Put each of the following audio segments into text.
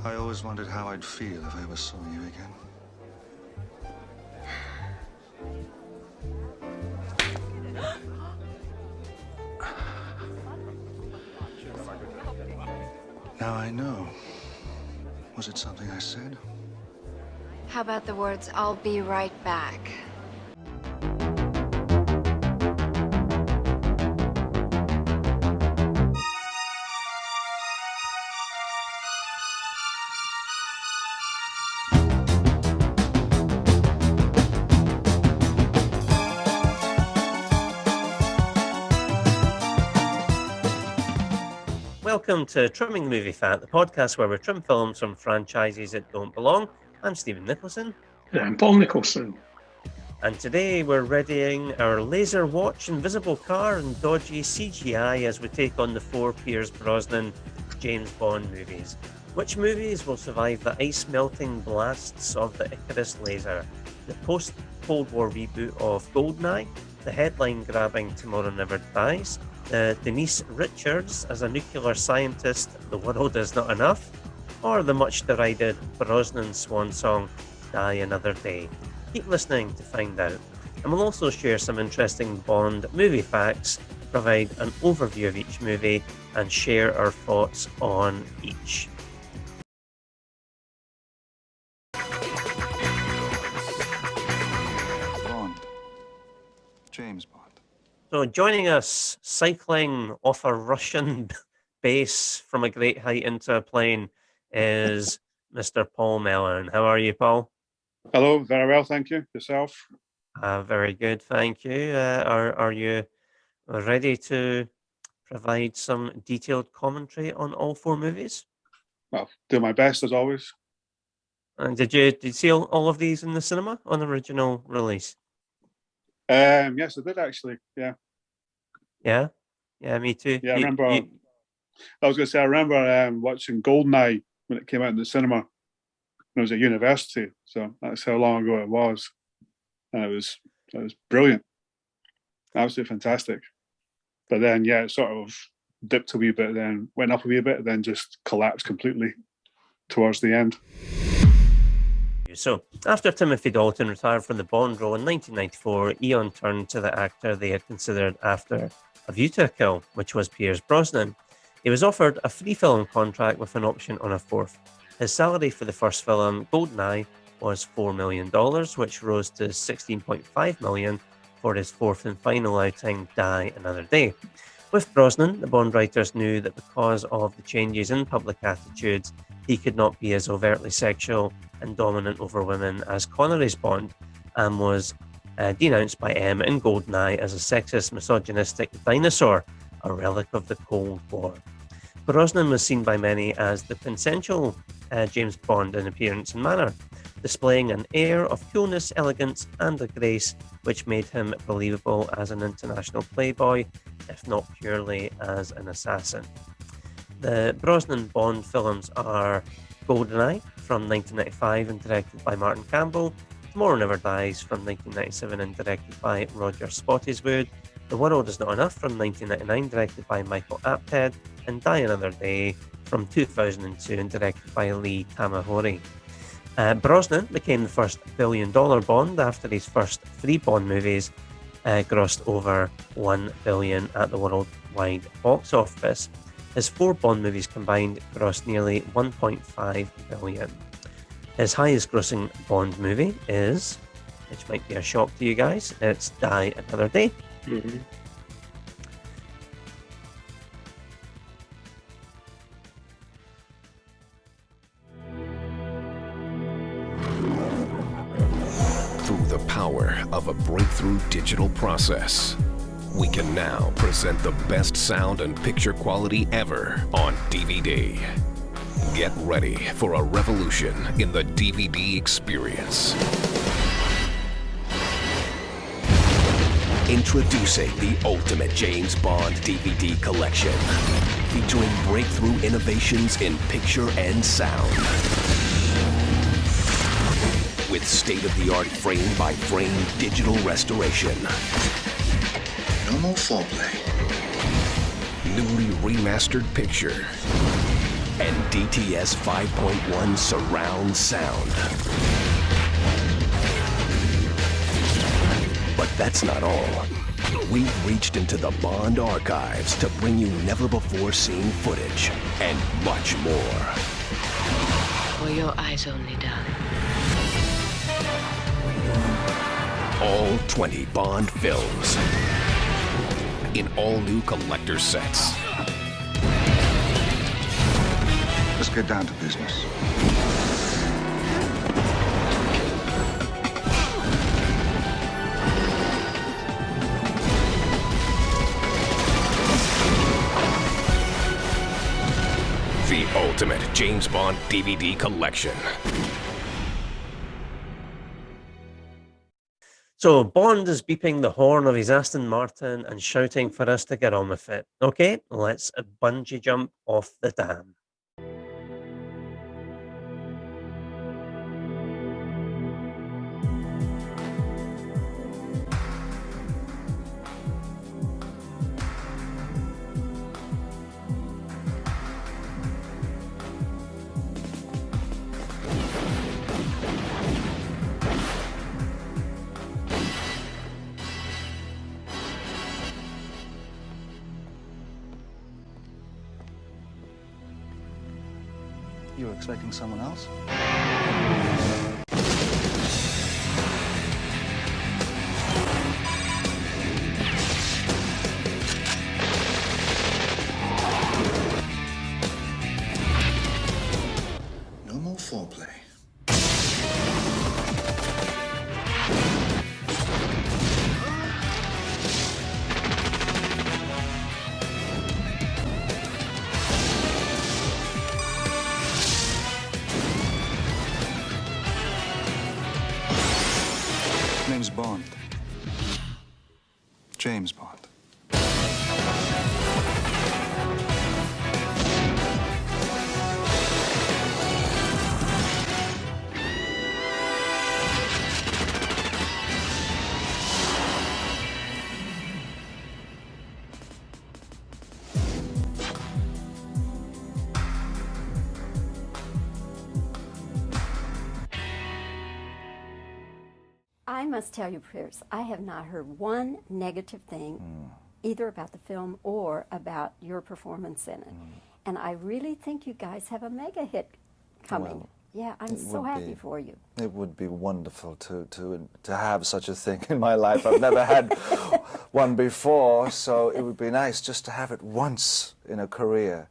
I always wondered how I'd feel if I ever saw you again. Now I know. Was it something I said? How about the words, "I'll be right back"? Welcome to Trimming the Movie Fat, the podcast where we trim films from franchises that don't belong. I'm Stephen Nicholson. And I'm Paul Nicholson. And today we're readying our laser watch, invisible car, and dodgy CGI as we take on the 4 Pierce Brosnan James Bond movies. Which movies will survive the ice-melting blasts of the Icarus laser? The post-Cold War reboot of Goldeneye? The headline-grabbing Tomorrow Never Dies? Denise Richards as a nuclear scientist, The World Is Not Enough, or the much derided Brosnan swan song, Die Another Day? Keep listening to find out. And we'll also share some interesting Bond movie facts, provide an overview of each movie, and share our thoughts on each. Bond. James Bond. So joining us, cycling off a Russian base from a great height into a plane, is Mr. Paul Melon. How are you, Paul? Hello, very well, thank you. Yourself? Very good, thank you. Are you ready to provide some detailed commentary on all 4 movies? Well, do my best as always. And did you see all of these in the cinema on original release? Yes, I did actually. Yeah, me too. yeah. I remember. I was going to say I remember watching Goldeneye when it came out in the cinema when I was at university. So that's how long ago it was, and it was brilliant, absolutely fantastic. But then, yeah, it sort of dipped a wee bit, then went up a wee bit, then just collapsed completely towards the end. So, after Timothy Dalton retired from the Bond role in 1994, Eon turned to the actor they had considered after A View to a Kill, which was Pierce Brosnan. He was offered a 3-film contract with an option on a 4th. His salary for the first film, Goldeneye, was $4 million, which rose to $16.5 million for his 4th and final outing, Die Another Day. With Brosnan, the Bond writers knew that because of the changes in public attitudes, he could not be as overtly sexual and dominant over women as Connery's Bond, and was denounced by M in Goldeneye as a sexist, misogynistic dinosaur, a relic of the Cold War. Brosnan was seen by many as the quintessential James Bond in appearance and manner, displaying an air of coolness, elegance, and a grace which made him believable as an international playboy, if not purely as an assassin. The Brosnan Bond films are Goldeneye from 1995 and directed by Martin Campbell, Tomorrow Never Dies from 1997 and directed by Roger Spottiswoode, The World Is Not Enough from 1999 directed by Michael Apted, and Die Another Day from 2002 and directed by Lee Tamahori. Brosnan became the first billion-dollar Bond after his first 3 Bond movies grossed over $1 billion at the worldwide box office. His 4 Bond movies combined grossed nearly $1.5 billion. His highest grossing Bond movie is, which might be a shock to you guys, it's Die Another Day. Mm-hmm. Through the power of a breakthrough digital process, we can now present the best sound and picture quality ever on DVD. Get ready for a revolution in the DVD experience. Introducing the ultimate James Bond DVD collection, featuring breakthrough innovations in picture and sound. With state-of-the-art frame-by-frame digital restoration. No more foreplay. Newly remastered picture. and DTS 5.1 surround sound. But that's not all. We've reached into the Bond archives to bring you never-before-seen footage and much more. For your eyes only, darling. All 20 Bond films in all-new collector sets. Let's get down to business. The ultimate James Bond DVD collection. So Bond is beeping the horn of his Aston Martin and shouting for us to get on with it. Okay, let's bungee jump off the dam. You were expecting someone else? No more foreplay. Name's Bond. James Bond. I must tell you, Pierce, I have not heard one negative thing either about the film or about your performance in it. And I really think you guys have a mega hit coming. Well, yeah, I'm so happy for you. It would be wonderful to have such a thing in my life. I've never had one before, so it would be nice just to have it once in a career.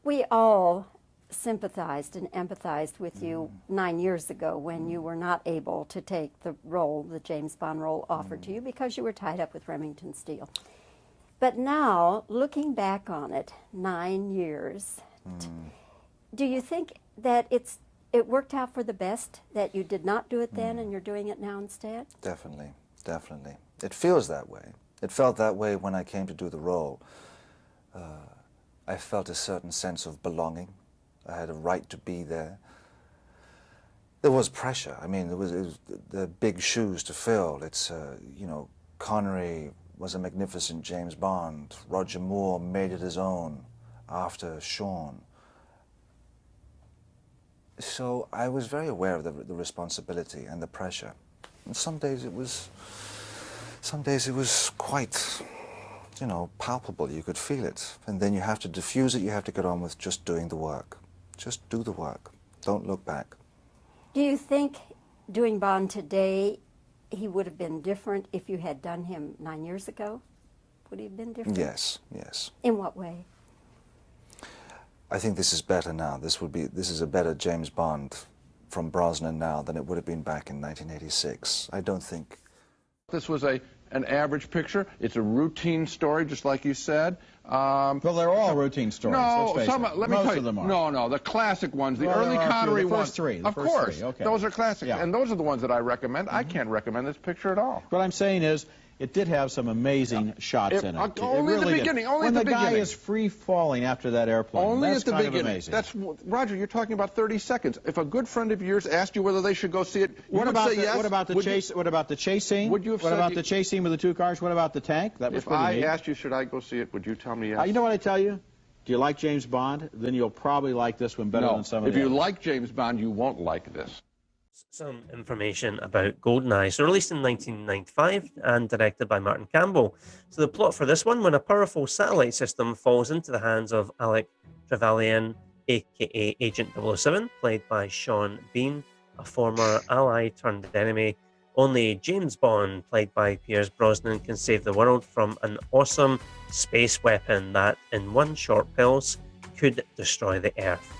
We all sympathized and empathized with you 9 years ago when you were not able to take the role, the James Bond role offered to you because you were tied up with Remington Steele. But now, looking back on it, 9 years, do you think that it worked out for the best, that you did not do it then and you're doing it now instead? Definitely, definitely. It feels that way. It felt that way when I came to do the role. I felt a certain sense of belonging. I had a right to be there. There was pressure. I mean, it was the big shoes to fill. It's, you know, Connery was a magnificent James Bond. Roger Moore made it his own after Sean. So I was very aware of the responsibility and the pressure. And some days it was quite, you know, palpable. You could feel it. And then you have to diffuse it. You have to get on with just doing the work. Just do the work. Don't look back. Do you think doing Bond today, he would have been different if you had done him 9 years ago? Would he have been different? Yes, yes. In what way? I think this is better now. This is a better James Bond from Brosnan now than it would have been back in 1986. I don't think. This was an average picture. It's a routine story, just like you said. Well, they're all routine stories. No, let's face it. let me Most tell you. of them are. No, the classic ones, the Well, early there are a few. Connery The ones. first three. Of course, okay. those are classics, Yeah. and those are the ones that I recommend. I can't recommend this picture at all. What I'm saying is, it did have some amazing shots in it. Only at the really beginning. did. Only when at the the guy beginning. is free falling after that airplane. Only that's at the kind beginning. Of amazing. That's Roger. You're talking about 30 seconds. If a good friend of yours asked you whether they should go see it, What you about would say the, yes. what about the Would chase? What about the chase scene? Would you have what said about you- the chase scene with the two cars? What about the tank? That was If pretty I neat. asked you, should I go see it? Would you tell me yes? You know what I tell you? you like James Bond, then you'll probably like this one better than some of if the you others. like James Bond, you won't like this. Some information about Goldeneye. So released in 1995 and directed by Martin Campbell. So the plot for this one: when a powerful satellite system falls into the hands of Alec Trevelyan, aka Agent 007, played by Sean Bean, a former ally turned enemy, only James Bond, played by Pierce Brosnan, can save the world from an awesome space weapon that, in one short pulse, could destroy the Earth.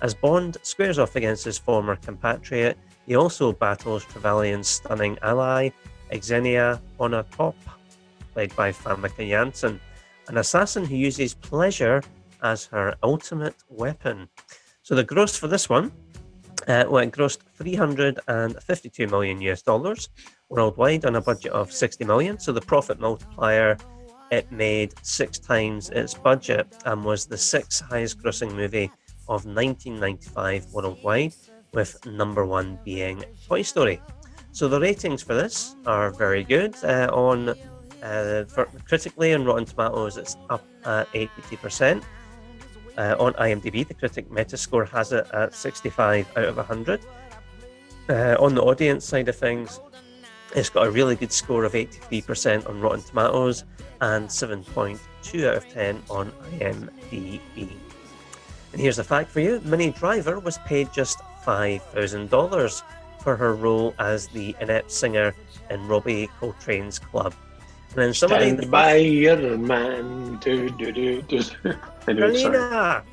As Bond squares off against his former compatriot, he also battles Trevelyan's stunning ally, Xenia Onatopp, played by Famke Janssen, an assassin who uses pleasure as her ultimate weapon. So the gross for this one, it grossed $352 million US dollars worldwide on a budget of $60 million. So the profit multiplier, it made 6 times its budget and was the 6th highest grossing movie of 1995 worldwide, with number 1 being Toy Story. So the ratings for this are very good. For critically on Rotten Tomatoes, it's up at 80%. On IMDb, the critic Metascore has it at 65 out of 100. On the audience side of things, it's got a really good score of 83% on Rotten Tomatoes and 7.2 out of 10 on IMDb. And here's a fact for you: Minnie Driver was paid just $5,000 for her role as the inept singer in Robbie Coltrane's club. And then somebody Stand by your man. Anyway, sorry.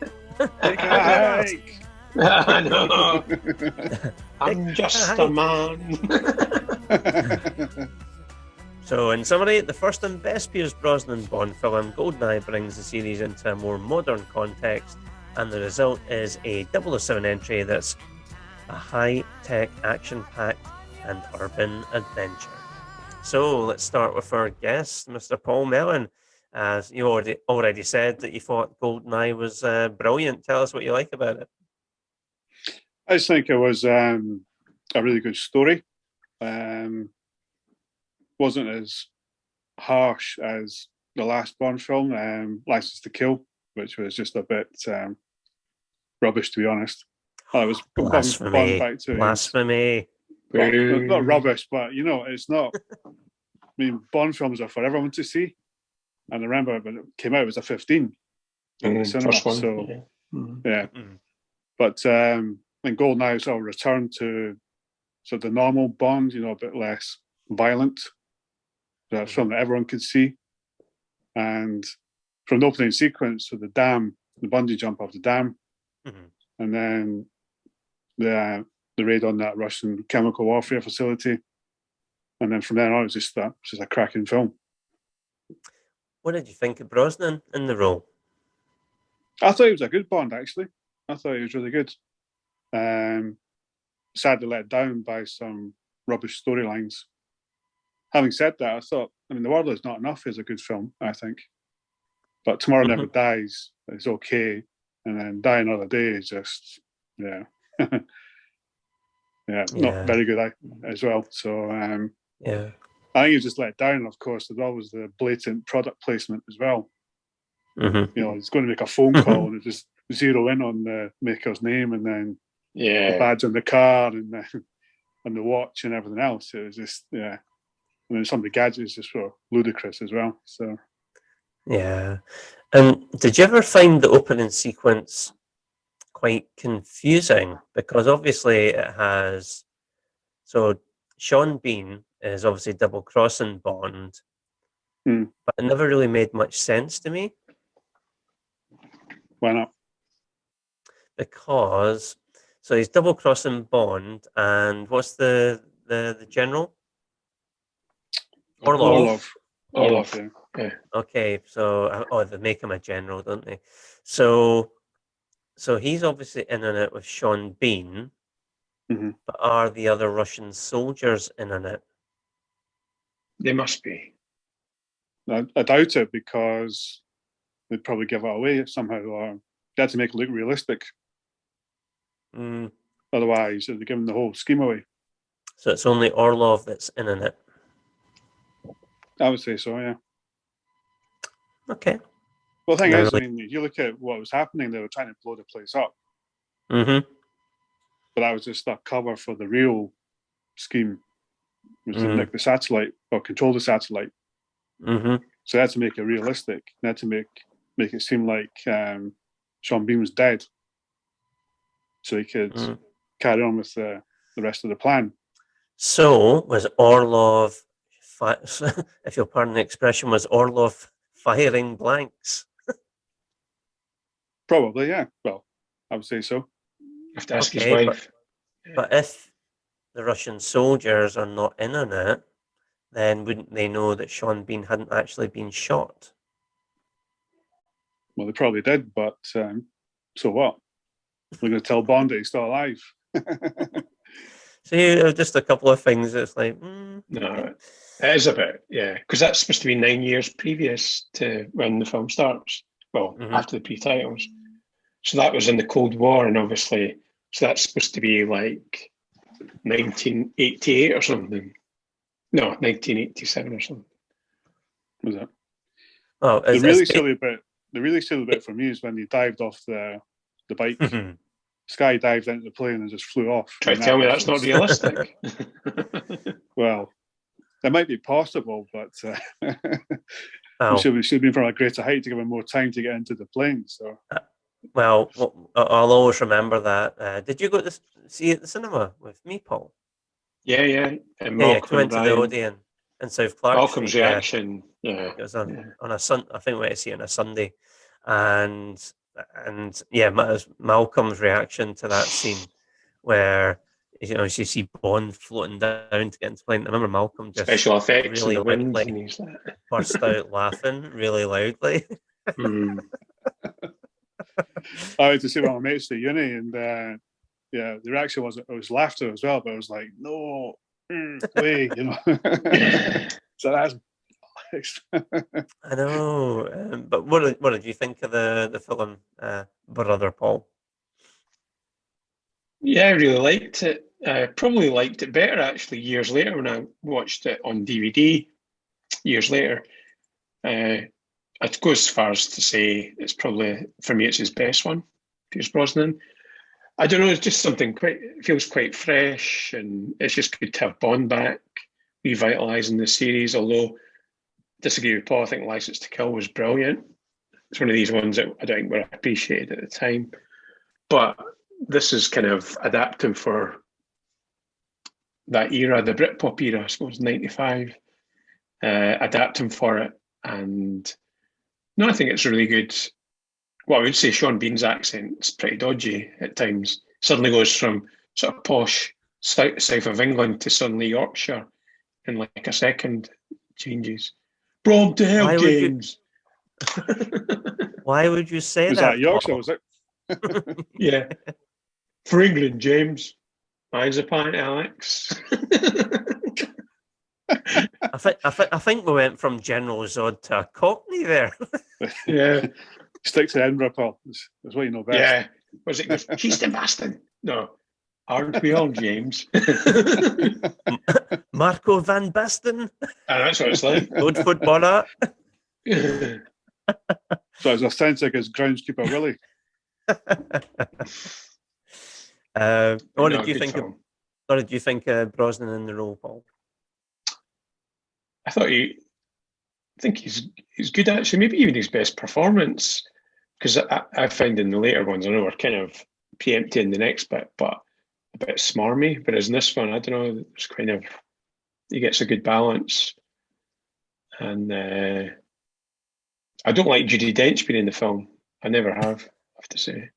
I know. I'm just a man. So, in summary, the first and best Pierce Brosnan Bond film, Goldeneye, brings the series into a more modern context, and the result is a 007 entry that's a high-tech, action-packed and urban adventure. So let's start with our guest, Mr. Paul Melon. As you already said that you thought Goldeneye was brilliant. Tell us what you like about it. I just think it was a really good story. Wasn't as harsh as the last Bond film, License to Kill, which was just a bit rubbish, to be honest. I was Blasphemy. back to Blasphemy. Well, not rubbish, but it's not. I mean, Bond films are for everyone to see. And I remember when it came out, it was a 15 in the cinema. First one, so yeah. yeah. But then Goldeneye sort of returned to sort of the normal Bond, a bit less violent. That's a film that everyone could see. And from the opening sequence to the dam, the bungee jump off the dam, and then the raid on that Russian chemical warfare facility, and then from then on, it was just a cracking film. What did you think of Brosnan in the role? I thought he was a good Bond, actually. I thought he was really good. Sadly let down by some rubbish storylines. Having said that, I thought, The World Is Not Enough is a good film, I think. But Tomorrow Never Dies is okay. And then Die Another Day is just, not very good as well. So, I think he was just let down, of course. There's always the blatant product placement as well. He's going to make a phone call and just zero in on the maker's name and then the badge on the car and the watch and everything else. It was just, And then some of the gadgets just were ludicrous as well. So, yeah. And did you ever find the opening sequence quite confusing? Because obviously it has... So Sean Bean is obviously double-crossing Bond, but it never really made much sense to me. Why not? Because... So he's double-crossing Bond, and what's the general? Orlov. Yeah. Okay, so they make him a general, don't they? So he's obviously in on it with Sean Bean, but are the other Russian soldiers in on it? They must be. I doubt it, because they'd probably give it away somehow, or they had to make it look realistic. Otherwise, they'd give the whole scheme away. So it's only Orlov that's in on it. I would say so, yeah. Okay. Well, the thing is, I Really- mean, if you look at what was happening, they were trying to blow the place up, Mm-hmm. but that was just a cover for the real scheme, which was to Mhm. nick the satellite or control the satellite. Mm-hmm. So they had to make it realistic. They had to make it seem like Sean Bean was dead, so he could Mm. carry on with the rest of the plan. So was Orlov, if you'll pardon the expression, was Orlov firing blanks? Probably, yeah. Well, I would say so. You have to ask Okay, his wife. But if the Russian soldiers are not in on it, then wouldn't they know that Sean Bean hadn't actually been shot? Well, they probably did, but so what? We're going to tell Bond that he's still alive. See, just a couple of things. It's like, No, it is a bit, yeah, because that's supposed to be 9 years previous to when the film starts. Well, Mhm. after the pre-titles. So that was in the Cold War, and obviously, so that's supposed to be like 1988 or something. No, 1987 or something. Was it? oh, The really silly bit. The really silly bit for me is when he dived off the bike. Sky dived into the plane and just flew off. Try to And tell me that that's not was- realistic. Well, that might be possible, but Well, we should have been from a greater height to give him more time to get into the plane. So well, I'll always remember that. Did you go to see it at the cinema with me, Paul? Yeah. And Yeah, you Malcolm went to the Bryan, Odeon in South Clark Malcolm's Street, yeah. reaction. Yeah. It was on a Sun. I think we went to see it on a Sunday, and yeah, Malcolm's reaction to that scene where you see Bond floating down to get into the plane. I remember Malcolm just Special effects really and the wind. loudly And he's like, burst out laughing really loudly. hmm. I went to see one of my mates at uni, and yeah, the reaction was laughter as well. But I was like, no way, you know. So that's. I know, but what did you think of the film, Brother Paul? Yeah, I really liked it. I probably liked it better actually years later when I watched it on DVD years later. I'd go as far as to say it's probably, for me, it's his best one, Pierce Brosnan. I don't know, it's just something it feels quite fresh, and it's just good to have Bond back, revitalising the series, although disagree with Paul, I think License to Kill was brilliant. It's one of these ones that I don't think were appreciated at the time. But this is kind of adapting for that era, the Britpop era, I suppose, 95, adapting for it. And no, I think it's really good. Well, I would say Sean Bean's accent is pretty dodgy at times. Suddenly goes from sort of posh south of England to suddenly Yorkshire in like a second, changes. Brom to hell, Why would you- James. Why would you say Was that? that Yorkshire? Paul? Was it? Yeah. For England, James. Mine's a pint, Alex. I think we went from General Zod to a Cockney there. Yeah. Stick to Edinburgh, Paul. That's what you know best. Yeah. Was it goes, he's the bastard. No. Aren't we all, James? Marco van Basten, And that's what it's like. good footballer. So it's authentic as groundskeeper Willie. What No, did you good think? film. What did you think of Brosnan in the role, Paul? I think he's good actually. Maybe even his best performance, because I find in the later ones, I know we're kind of preempting the next bit, but a bit smarmy. Whereas in this one, I don't know, it's kind of he gets a good balance. And I don't like Judi Dench being in the film. I never have, I have to say.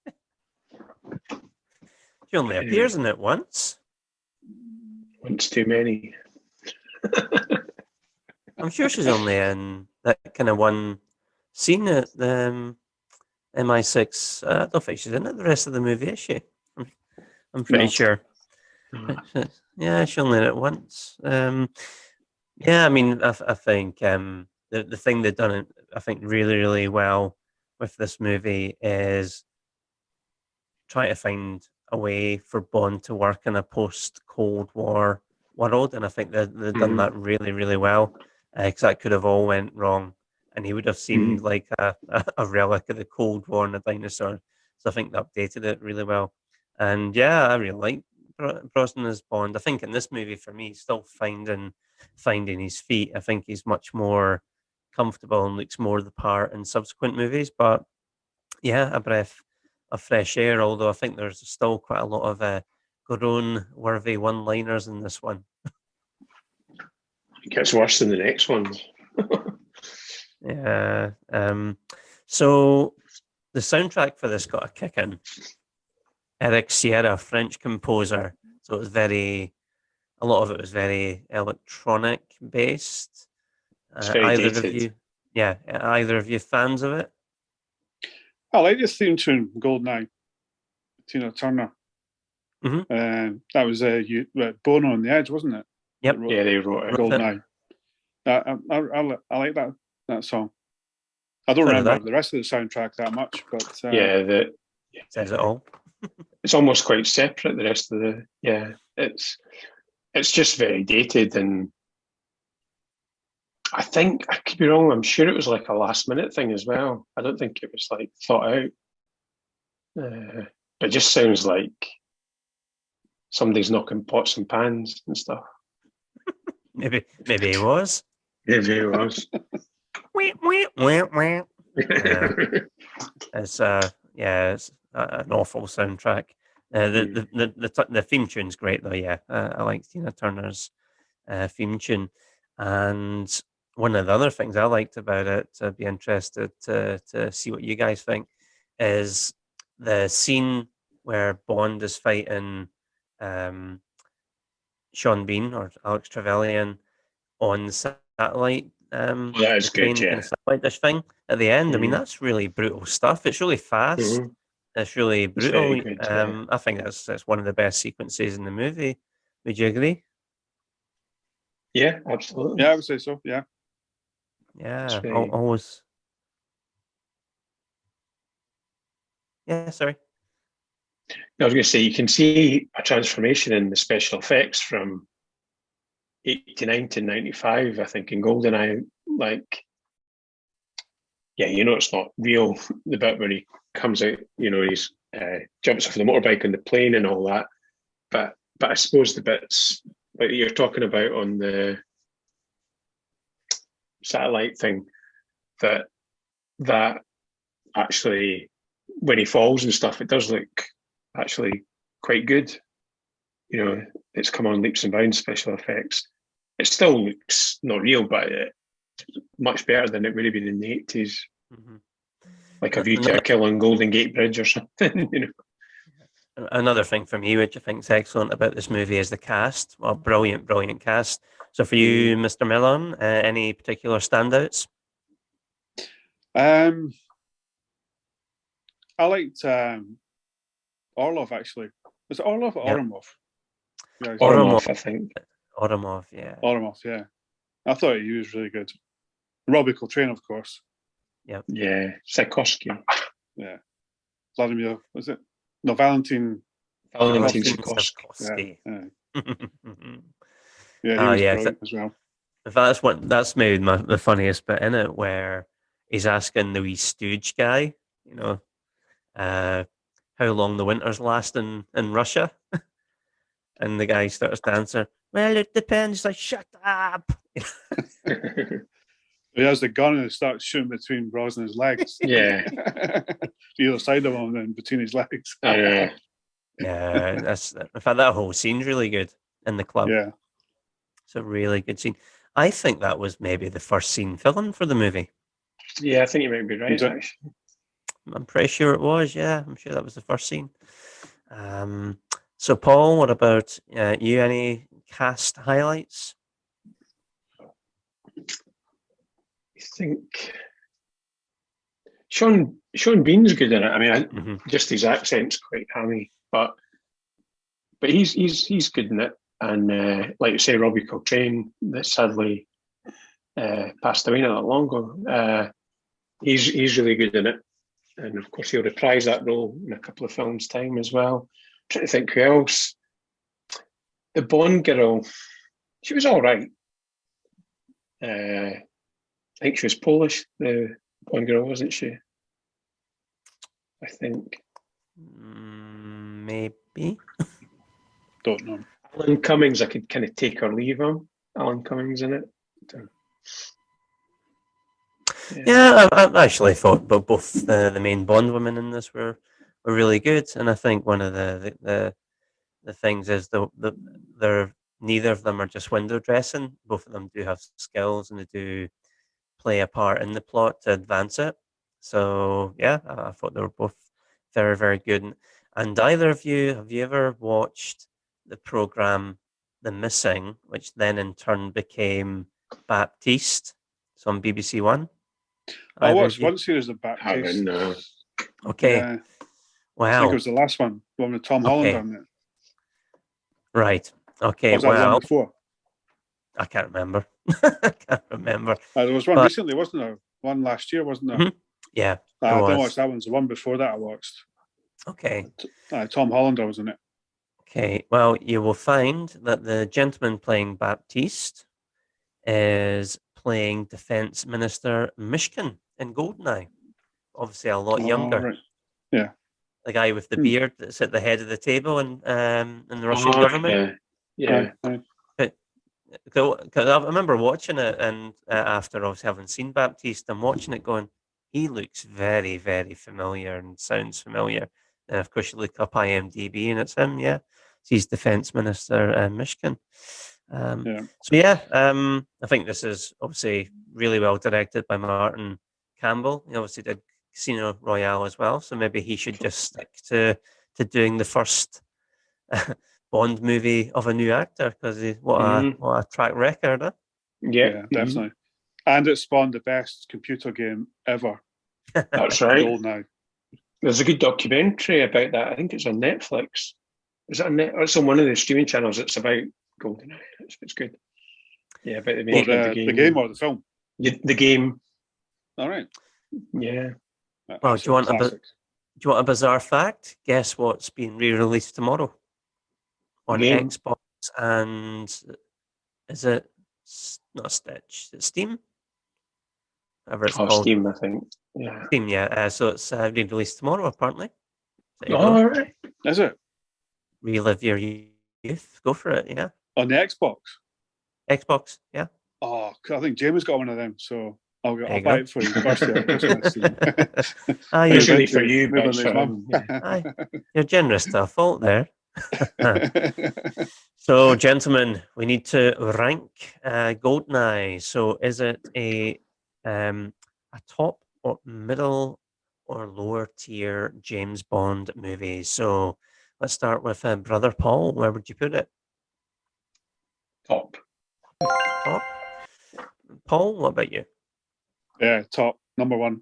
She only appears in it once. Once too many. I'm sure she's only in that kind of one scene at the MI6. I don't think she's in it the rest of the movie, is she? I'm pretty No. sure. Yeah, she's only in it once. Yeah, I mean, I think the thing they've done, I think, really, really well with this movie is try to find a way for Bond to work in a post-Cold War world, and I think they've done that really, really well. Because that could have all went wrong and he would have seemed like a relic of the Cold War and a dinosaur. So I think they updated it really well. And yeah, I really like Brosnan as Bond. I think in this movie, for me, he's still finding his feet. I think he's much more comfortable and looks more the part in subsequent movies. But yeah, a breath of fresh air. Although I think there's still quite a lot of groan-worthy one-liners in this one. It gets worse than the next one. Yeah. So the soundtrack for this got a kick in. Eric Sierra, French composer. So it was a lot of it was very electronic based. It's very dated. Either of you fans of it? I like this theme tune, Goldeneye, Tina Turner. Mm-hmm. That was Bono on the Edge, wasn't it? Yep. Yeah, they wrote it. Goldeneye. I like that song. I don't remember the rest of the soundtrack that much, but says it all. It's almost quite separate. The rest of it's just very dated, and I think I could be wrong. I'm sure it was like a last minute thing as well. I don't think it was like thought out. But it just sounds like somebody's knocking pots and pans and stuff. Maybe it was. Maybe it was. It's an awful soundtrack. The theme tune's great though. Yeah, I like Tina Turner's theme tune, and one of the other things I liked about it, I'd be interested to see what you guys think, is the scene where Bond is fighting Sean Bean or Alex Trevelyan on the satellite. That is good, yeah. Satellite dish thing at the end. I mean, that's really brutal stuff. It's really fast. It's really brutal. It's good, yeah. I think that's one of the best sequences in the movie. Would you agree? Yeah, absolutely. Yeah, I would say so. Yeah. Yeah. Always. Yeah. Sorry. I was going to say, you can see a transformation in the special effects from 89 to 95, I think, in Goldeneye. Like, yeah, it's not real, the bit where he comes out, he's jumps off the motorbike on the plane and all that. But I suppose the bits like you're talking about on the satellite thing, that actually, when he falls and stuff, it does look actually quite good. It's come on leaps and bounds, special effects. It still looks not real, but it's much better than it would have been in the 80s. Mm-hmm. Like A View to a Kill on Golden Gate Bridge or something. Another thing for me, which I think is excellent about this movie, is the cast. Well, brilliant cast. So for you, Mr. Melon, any particular standouts? I liked Orlov, actually. Was it Orlov or Oromov? Yeah, Oromov, I think. Oromov, yeah. Oromov, yeah. I thought he was really good. Robbie Coltrane, of course. Yep. Yeah, Tchaikovsky. Yeah. Vladimir, was it? No, Valentin Tchaikovsky. Yeah, he was brilliant as well. That's maybe the funniest bit in it, where he's asking the wee stooge guy, how long the winter's last in Russia. And the guy starts to answer, well, it depends. He's like, shut up. He has the gun and he starts shooting between Brosnan's legs. Yeah. Either side of him and between his legs. Yeah, that's in fact that whole scene's really good in the club. Yeah. It's a really good scene. I think that was maybe the first scene filmed for the movie. Yeah, I think you might be right, actually. I'm pretty sure it was, yeah. I'm sure that was the first scene. So Paul, what about you? Any cast highlights? I think Sean Bean's good in it. I mean, just his accent's quite hammy, but he's good in it. And like you say, Robbie Coltrane, that sadly passed away not that long ago. He's really good in it, and of course he'll reprise that role in a couple of films' time as well. I'm trying to think who else. The Bond girl, she was all right. I think she was Polish, the one girl, wasn't she? I think. Maybe. Don't know. Alan Cummings, I could kind of take or leave him. Alan Cummings in it. Yeah, I actually thought both the main Bond women in this were really good, and I think one of the things is they're neither of them are just window dressing. Both of them do have skills, and they do play a part in the plot to advance it. So yeah, I thought they were both very, very good. And either of you, have you ever watched the program The Missing, which then in turn became Baptiste? It's on BBC One. I watched one series of Baptiste. No. Okay. Yeah. Wow. I think it was the last one, the one with Tom Holland on it. Right. Okay. Or was that the one before? I can't remember. I can't remember. There was one recently, wasn't there? One last year, wasn't there? Yeah. I didn't watch that one. The one before that I watched. Okay. Tom Hollander was in it. Okay. Well, you will find that the gentleman playing Baptiste is playing Defense Minister Mishkin in Goldeneye. Obviously, a lot younger. Right. Yeah. The guy with the beard that's at the head of the table in the Russian government. Yeah. Because I remember watching it, and after obviously having seen Baptiste, I'm watching it going, he looks very, very familiar and sounds familiar. And of course, you look up IMDb, and it's him. Yeah, so he's Defense Minister Mishkin. So yeah, I think this is obviously really well directed by Martin Campbell. He obviously did Casino Royale as well, so maybe he should just stick to doing the first Bond movie of a new actor, because what a track record, huh? Yeah, definitely. And it spawned the best computer game ever. That's right. Goldeneye. There's a good documentary about that. I think it's on Netflix. Is it on it's on one of the streaming channels? It's about Goldeneye. It's good. Yeah, about the making of the game. The game or the film? The game. All right. Yeah. Well, do you want a bizarre fact? Guess what's being re-released tomorrow on Xbox and is it not Stitch? Is it Steam? Whatever it's called. Steam, I think. Yeah. Steam, yeah. So it's being released tomorrow, apparently. All right. Is it? Relive your youth. Go for it, yeah. On the Xbox? Xbox, yeah. Oh, I think Jamie's got one of them, so I'll buy it for you first year. Usually for you, you're generous to a fault there. So, gentlemen, we need to rank Goldeneye. So, is it a top or middle or lower tier James Bond movie? So, let's start with Brother Paul. Where would you put it? Top. Top. Paul, what about you? Yeah, top. Number one.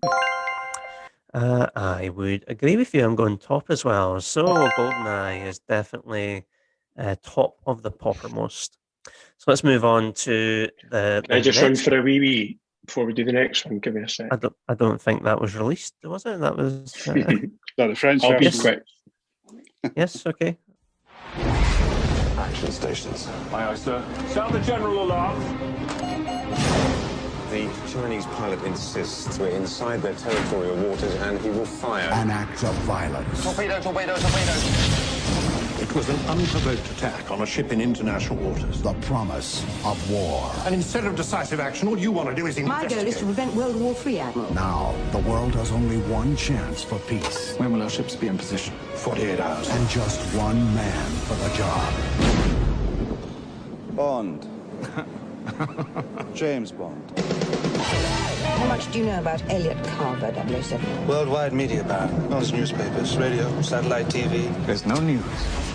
I would agree with you. I'm going top as well. So Goldeneye is definitely top of the poppermost. So let's move on to the I just run for a wee before we do the next one. Give me a sec. I don't think that was released, was it? That was the French I'll be version. quick. Yes, okay. Action stations. Aye, aye, sir. Sound the general alarm. The Chinese pilot insists we're inside their territorial waters and he will fire. An act of violence. Torpedo, torpedo, torpedo. It was an unprovoked attack on a ship in international waters. The promise of war. And instead of decisive action, all you want to do is investigate. My goal is to prevent World War III, Admiral. Now, the world has only one chance for peace. When will our ships be in position? 48 hours. And just one man for the job. Bond. James Bond. How much do you know about Elliot Carver, 007? Worldwide media ban. Those newspapers, radio, satellite TV. There's no news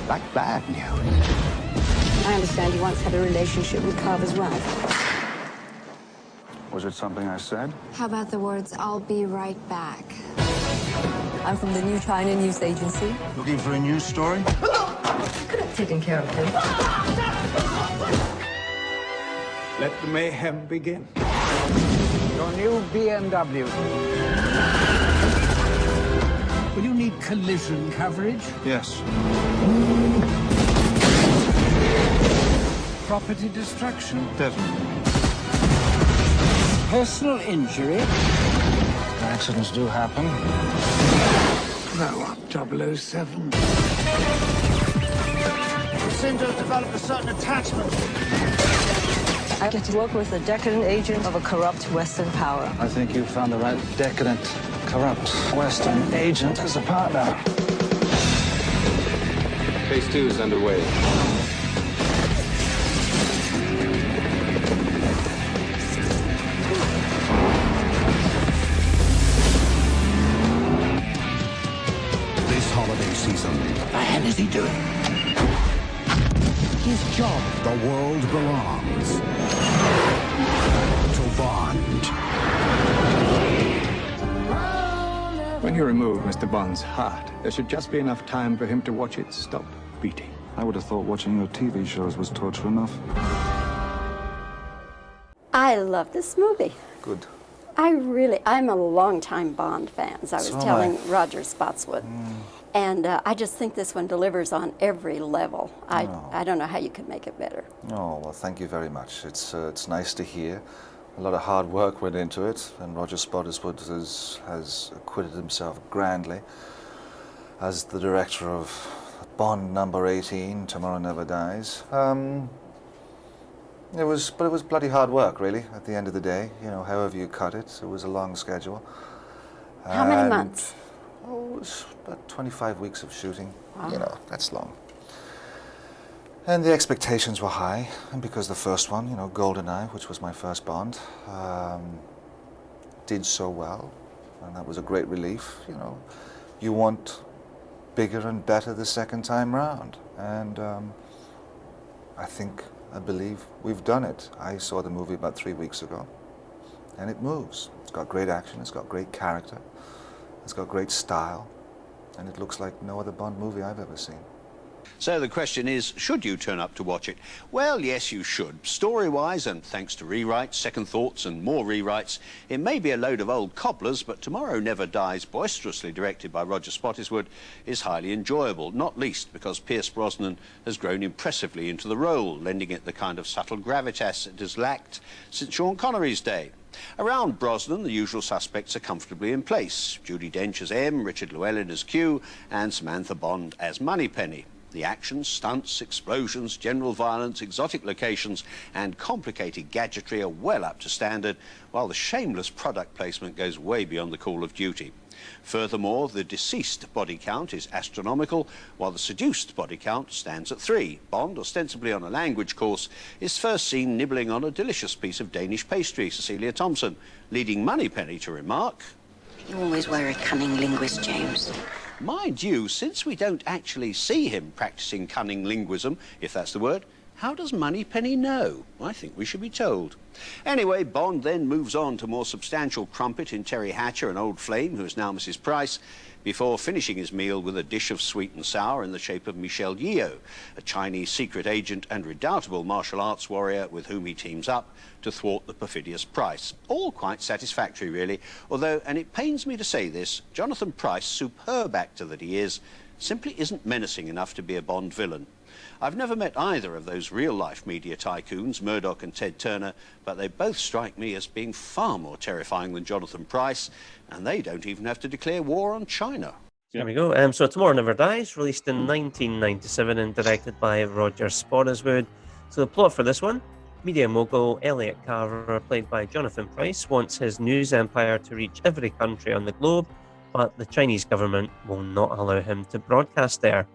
like bad news. I understand you once had a relationship with Carver's wife. Was it something I said? How about the words, I'll be right back? I'm from the New China News Agency. Looking for a news story? Could have taken care of him. Let the mayhem begin. Your new BMW. Will you need collision coverage? Yes. Property destruction? Definitely. personal injury. Accidents do happen. No, 007. You seem to have developed a certain attachment. I get to work with a decadent agent of a corrupt Western power. I think you found the right decadent, corrupt Western agent as a partner. Phase 2 is underway. This holiday season, The hell is he doing? his job, the world belongs to Bond. When you remove Mr. Bond's heart, there should just be enough time for him to watch it stop beating. I would have thought watching your TV shows was torture enough. I love this movie. Good. I'm a long-time Bond fan, as I was So am telling I. Roger Spotswood. And I just think this one delivers on every level. I don't know how you could make it better. Oh, well, thank you very much. It's nice to hear. A lot of hard work went into it, and Roger Spotswood has acquitted himself grandly as the director of Bond number 18, Tomorrow Never Dies. It was bloody hard work, really, at the end of the day. You know, however you cut it, it was a long schedule. How many months? Oh, it was about 25 weeks of shooting. Wow. You know, that's long. And the expectations were high, and because the first one, you know, Goldeneye, which was my first Bond, did so well, and that was a great relief. You know, you want bigger and better the second time round, and I believe we've done it. I saw the movie about 3 weeks ago, and it moves. It's got great action, it's got great character, it's got great style, and it looks like no other Bond movie I've ever seen. So the question is, should you turn up to watch it? Well, yes, you should. Story-wise, and thanks to rewrites, second thoughts, and more rewrites, it may be a load of old cobblers, but Tomorrow Never Dies, boisterously directed by Roger Spotswood, is highly enjoyable, not least because Pierce Brosnan has grown impressively into the role, lending it the kind of subtle gravitas it has lacked since Sean Connery's day. Around Brosnan, the usual suspects are comfortably in place. Judi Dench as M, Richard Llewellyn as Q, and Samantha Bond as Moneypenny. The action, stunts, explosions, general violence, exotic locations and complicated gadgetry are well up to standard, while the shameless product placement goes way beyond the call of duty. Furthermore, the deceased body count is astronomical, while the seduced body count stands at 3. Bond, ostensibly on a language course, is first seen nibbling on a delicious piece of Danish pastry, Cecilia Thompson, leading Moneypenny to remark, You always were a cunning linguist, James. mind you, since we don't actually see him practicing cunning linguism, if that's the word, how does Moneypenny know? I think we should be told. Anyway, Bond then moves on to more substantial crumpet in Terry Hatcher, an old flame who is now Mrs. Price, before finishing his meal with a dish of sweet and sour in the shape of Michelle Yeoh, a Chinese secret agent and redoubtable martial arts warrior with whom he teams up to thwart the perfidious Price. All quite satisfactory, really, although, and it pains me to say this, Jonathan Price, superb actor that he is, simply isn't menacing enough to be a Bond villain. I've never met either of those real-life media tycoons, Murdoch and Ted Turner, but they both strike me as being far more terrifying than Jonathan Price, and they don't even have to declare war on China. There we go. So Tomorrow Never Dies, released in 1997 and directed by Roger Spotswood. So the plot for this one, media mogul Elliot Carver, played by Jonathan Price, wants his news empire to reach every country on the globe, but the Chinese government will not allow him to broadcast there.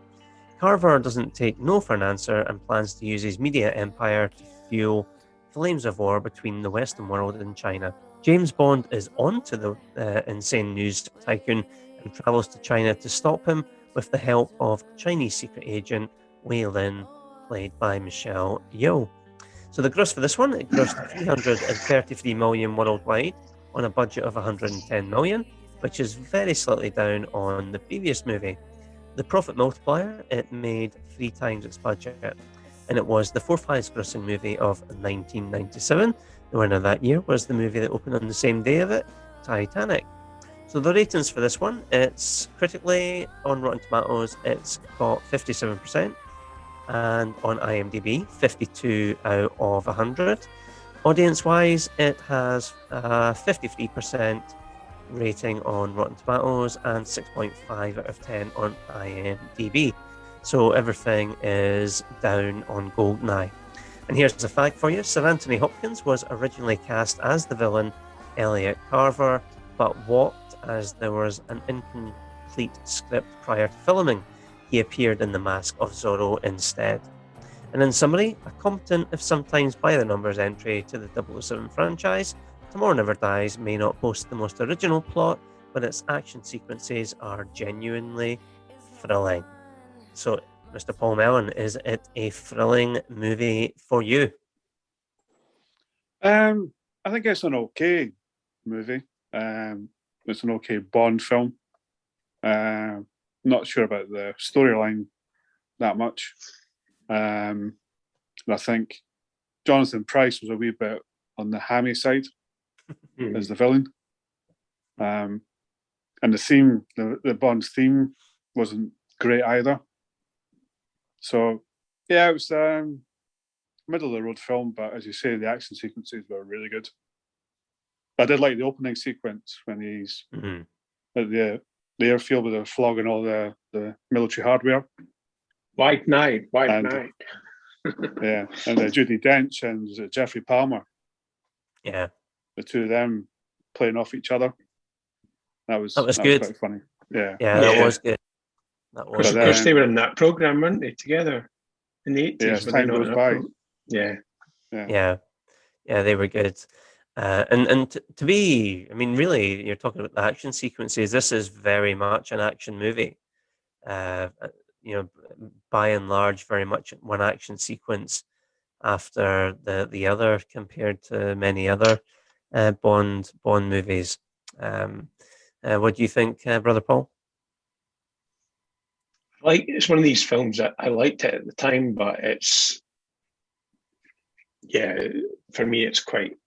Carver doesn't take no for an answer and plans to use his media empire to fuel flames of war between the Western world and China. James Bond is on to the insane news tycoon and travels to China to stop him with the help of Chinese secret agent Wei Lin, played by Michelle Yeoh. So the gross for this one, it grossed 333 million worldwide on a budget of 110 million, which is very slightly down on the previous movie. The profit multiplier, it made 3 times its budget, and it was the 4th highest grossing movie of 1997. The winner that year was the movie that opened on the same day of it, Titanic. So the ratings for this one, it's critically on Rotten Tomatoes, it's got 57%, and on IMDb, 52 out of 100. Audience-wise, it has a 53% rating on Rotten Tomatoes and 6.5 out of 10 on IMDb. So everything is down on Goldeneye. And here's a fact for you. Sir Anthony Hopkins was originally cast as the villain, Elliot Carver, but walked as there was an incomplete script prior to filming. He appeared in The Mask of Zorro instead. And in summary, a competent, if sometimes by the numbers, entry to the 007 franchise, Tomorrow Never Dies may not boast the most original plot, but its action sequences are genuinely thrilling. So, Mr. Paul Melon, is it a thrilling movie for you? I think it's an okay movie. It's an okay Bond film. Not sure about the storyline that much. And I think Jonathan Pryce was a wee bit on the hammy side as the villain. And the theme, the Bond's theme, wasn't great either. So, yeah, it was middle of the road film, but as you say, the action sequences were really good. I did like the opening sequence when he's at the airfield where they're flogging all the military hardware. White Knight. Yeah, and Judi Dench and Jeffrey Palmer. Yeah, the two of them playing off each other. That was good. Was quite funny. Yeah, that was good. Of course, they were in that program, weren't they, together in the 80s? Yeah, as time goes by. Yeah, they were good. And to be, I mean, really, you're talking about the action sequences. This is very much an action movie. By and large, very much one action sequence after the other, compared to many other Bond movies. What do you think, Brother Paul? It's one of these films that I liked it at the time, but for me, it's quite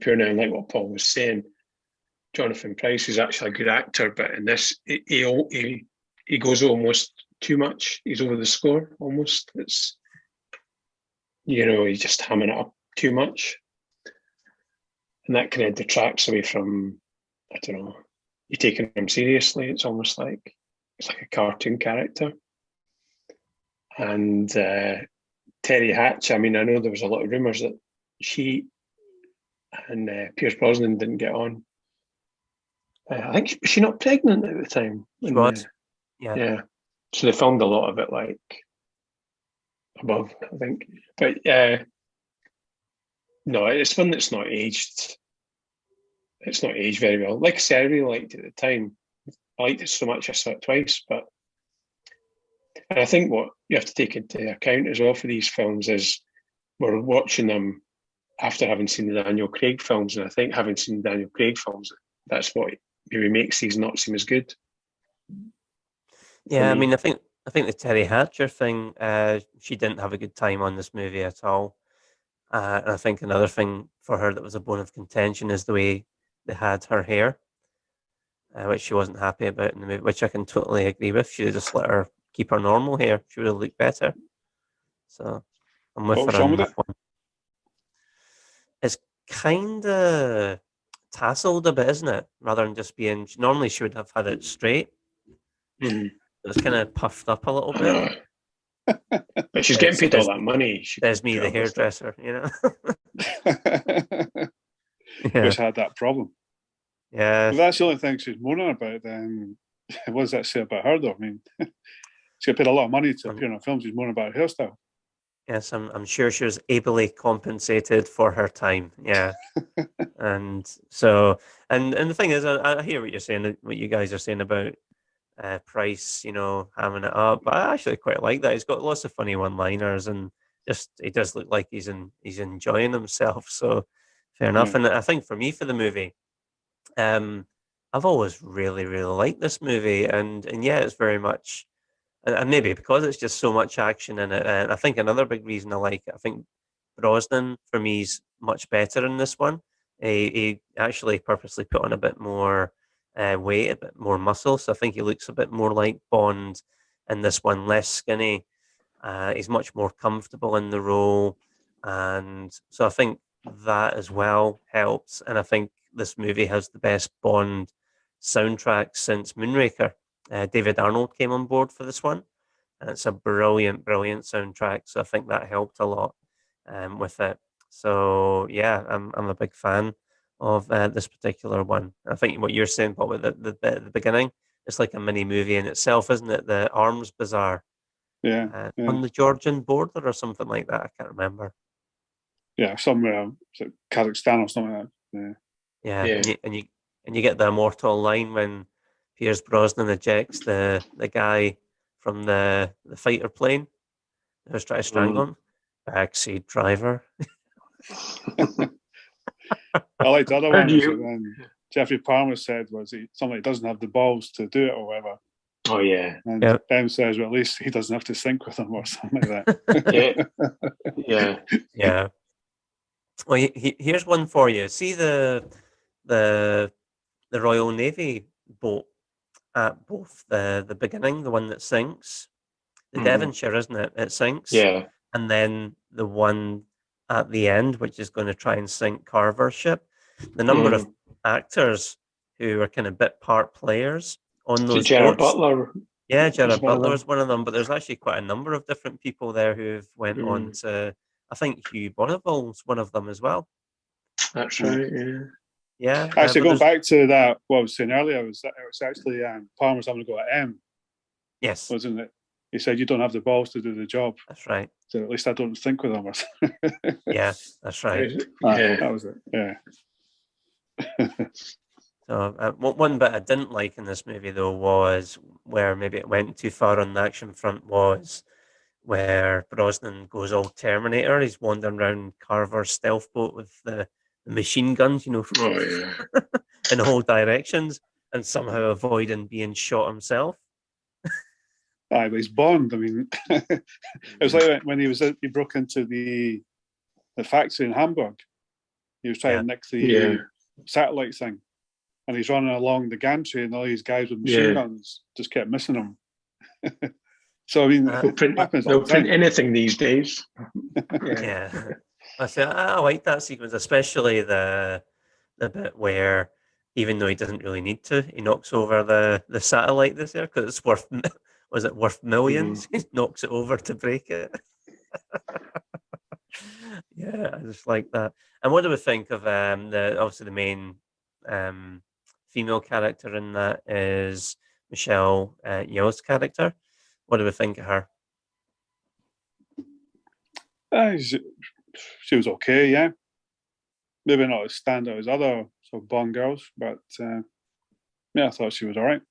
pure now. And like what Paul was saying, Jonathan Pryce is actually a good actor, but in this, he goes almost too much. He's over the score almost. It's, he's just hamming it up too much, and that kind of detracts away from, I don't know, you taking him seriously. It's almost like it's like a cartoon character. And Terry Hatch, I mean, I know there was a lot of rumours that she and Pierce Brosnan didn't get on. I think was she not pregnant at the time? She was. Yeah. So they filmed a lot of it like above, I think. But no, it's one that's not aged. It's not aged very well. Like I said, I really liked it at the time. I liked it so much I saw it twice. And I think what you have to take into account as well for these films is we're watching them after having seen the Daniel Craig films, and I think having seen the Daniel Craig films, that's what maybe makes these not seem as good. Yeah, I mean, I think the Terry Hatcher thing, she didn't have a good time on this movie at all. And I think another thing for her that was a bone of contention is the way they had her hair, which she wasn't happy about in the movie, which I can totally agree with. She just let her keep her normal hair. She would have looked better. So I'm with her on that one. It's kind of tasseled a bit, isn't it? Rather than just being, normally she would have had it straight. It was kind of puffed up a little bit. But she's getting paid all that money. There's me, the hairdresser, Which had that problem. Yeah. Well, that's the only thing she's moaning about. Then what does that say about her, though? I mean, she got paid a lot of money to appear in a film. She's moaning about her hairstyle. Yes, I'm sure she was ably compensated for her time. Yeah. And so, and the thing is, I hear what you're saying, what you guys are saying about Price, hamming it up. But I actually quite like that. He's got lots of funny one-liners, and just he does look like he's enjoying himself. So fair enough. And I think for me, for the movie, I've always really, really liked this movie, and yeah, it's very much, and maybe because it's just so much action in it. And I think another big reason I like it, I think Brosnan for me is much better in this one. He actually purposely put on a bit more weight, a bit more muscle, so I think he looks a bit more like Bond in this one, less skinny. He's much more comfortable in the role, and so I think that as well helps. And I think this movie has the best Bond soundtrack since Moonraker. David Arnold came on board for this one, and it's a brilliant, brilliant soundtrack. So I think that helped a lot with it. So yeah, I'm a big fan of this particular one. I think what you're saying, Paul, with the beginning, it's like a mini movie in itself, isn't it? The arms bazaar. Yeah, On the Georgian border or something like that. I can't remember. Yeah, somewhere like Kazakhstan or something like that. Yeah. And you get the immortal line when Pierce Brosnan ejects the guy from the fighter plane who's trying to strangle him. Backseat driver. I liked the other one. Jeffrey Palmer said was somebody doesn't have the balls to do it or whatever. Oh yeah. And M says, well, at least he doesn't have to sync with them or something like that. Yeah. Well, here's one for you. See the Royal Navy boat at both the beginning, the one that sinks, the Devonshire, isn't it? It sinks. Yeah. And then the one at the end, which is going to try and sink Carver's ship. The number of actors who are kind of bit part players on those Gerard boats. Butler. Yeah, Gerard Butler was one of them, but there's actually quite a number of different people there who've went on to. I think Hugh Bonneville's one of them as well. That's right. Yeah. Actually, going back to that, what I was saying earlier, it was actually Palmer's having to go at M. Yes. Wasn't it? He said, you don't have the balls to do the job. That's right. So at least I don't think with them. Yeah, that's right. That was it. Yeah. So one bit I didn't like in this movie, though, was where maybe it went too far on the action front, was where Brosnan goes all Terminator. He's wandering around Carver's stealth boat with the machine guns, in all directions, and somehow avoiding being shot himself. Aye, but he's Bond. I mean, it was like when he broke into the factory in Hamburg. He was trying to nick the satellite thing, and he's running along the gantry, and all these guys with machine guns just kept missing him. So I mean, they'll print anything these days. Yeah. I like that sequence, especially the bit where, even though he doesn't really need to, he knocks over the satellite this year because it's worth. Was it worth millions? He knocks it over to break it. Yeah, I just like that. And what do we think of obviously the main female character in that is Michelle Yeoh's character? What do we think of her? She was okay, yeah. Maybe not as standout as other sort of Bond girls, but I thought she was all right.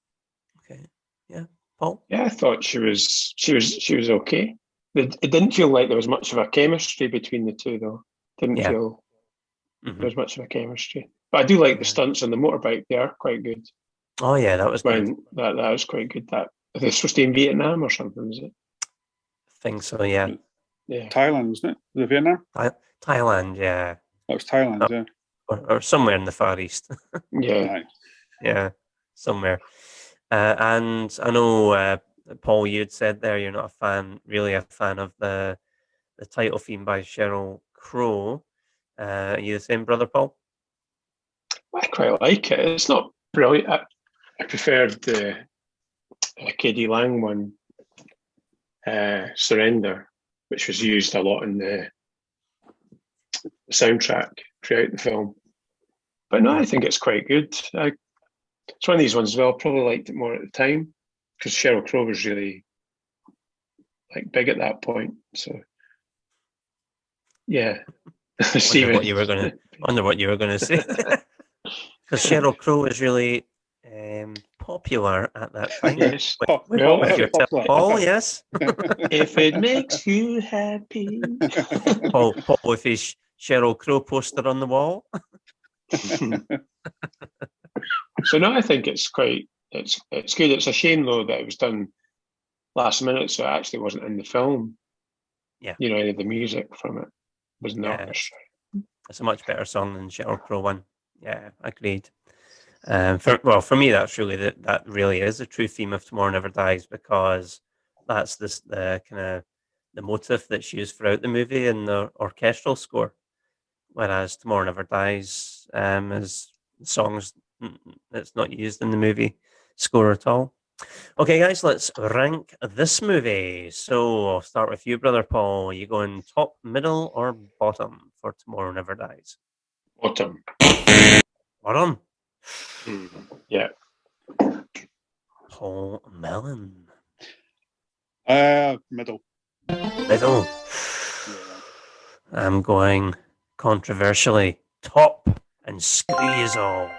Okay, yeah. Paul? Yeah, I thought she was okay. It didn't feel like there was much of a chemistry between the two, though. Didn't feel there was much of a chemistry. But I do like the stunts on the motorbike. They are quite good. Oh yeah, that was good. That was quite good. That are they supposed to be in Vietnam or something? Is it? I think so. Yeah. Yeah. Thailand, wasn't it? Was it Vietnam? Thailand, yeah. That was Thailand, yeah. Or somewhere in the Far East. Yeah. Yeah, somewhere. And I know, Paul, you'd said there you're not really a fan of the title theme by Sheryl Crow. Are you the same, brother Paul? I quite like it. It's not brilliant. I preferred the K.D. Lang one, Surrender, which was used a lot in the soundtrack throughout the film. But no, I think it's quite good. It's one of these ones as well. Probably liked it more at the time because Sheryl Crow was really big at that point. So yeah, Wonder what you were going to say. Because Sheryl Crow was really popular at that time. Yes. Paul, yes. If it makes you happy. Paul with his Sheryl Crow poster on the wall. So no, I think it's good. It's a shame though that it was done last minute, so it actually wasn't in the film. Yeah. Any of the music from it was not. It's a much better song than Sheryl Crow one. Yeah, agreed. For me, that's that really is the true theme of Tomorrow Never Dies, because that's the kind of the motive that's used throughout the movie and the orchestral score. whereas Tomorrow Never Dies is songs that's not used in the movie score at all. Okay, guys, let's rank this movie. So I'll start with you, Brother Paul. Are you going top, middle, or bottom for Tomorrow Never Dies? Bottom. Bottom? Yeah. Paul Melon. Middle. Middle. I'm going controversially top and squeeze all.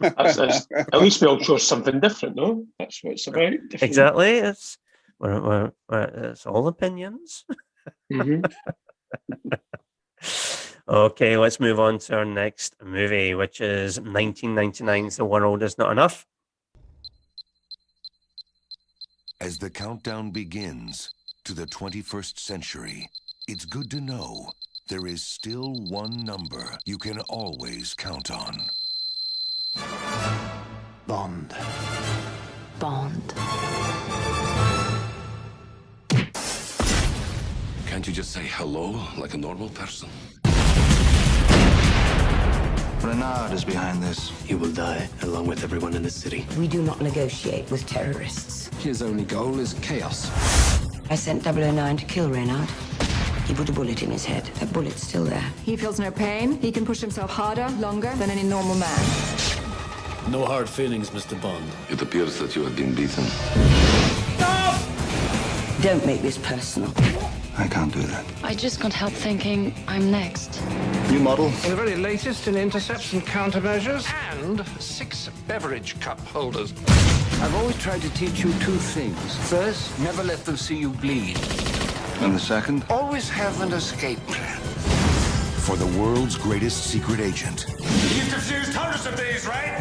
That's, at least we all chose something different, no? That's what it's about. Different. Exactly. It's it's all opinions. Okay, let's move on to our next movie, which is 1999's The World Is Not Enough. As the countdown begins to the 21st century, it's good to know there is still one number you can always count on. Bond. Bond. Can't you just say hello like a normal person? Renard is behind this. He will die, along with everyone in the city. We do not negotiate with terrorists. His only goal is chaos. I sent 009 to kill Renard. He put a bullet in his head. That bullet's still there. He feels no pain. He can push himself harder, longer than any normal man. No hard feelings, Mr. Bond. It appears that you have been beaten. Don't make this personal. I can't do that. I just can't help thinking I'm next. New model? The very latest in intercepts and countermeasures, and 6 beverage cup holders. I've always tried to teach you 2 things. First, never let them see you bleed. And the second? Always have an escape plan. For the world's greatest secret agent. You've defused hundreds of these, right?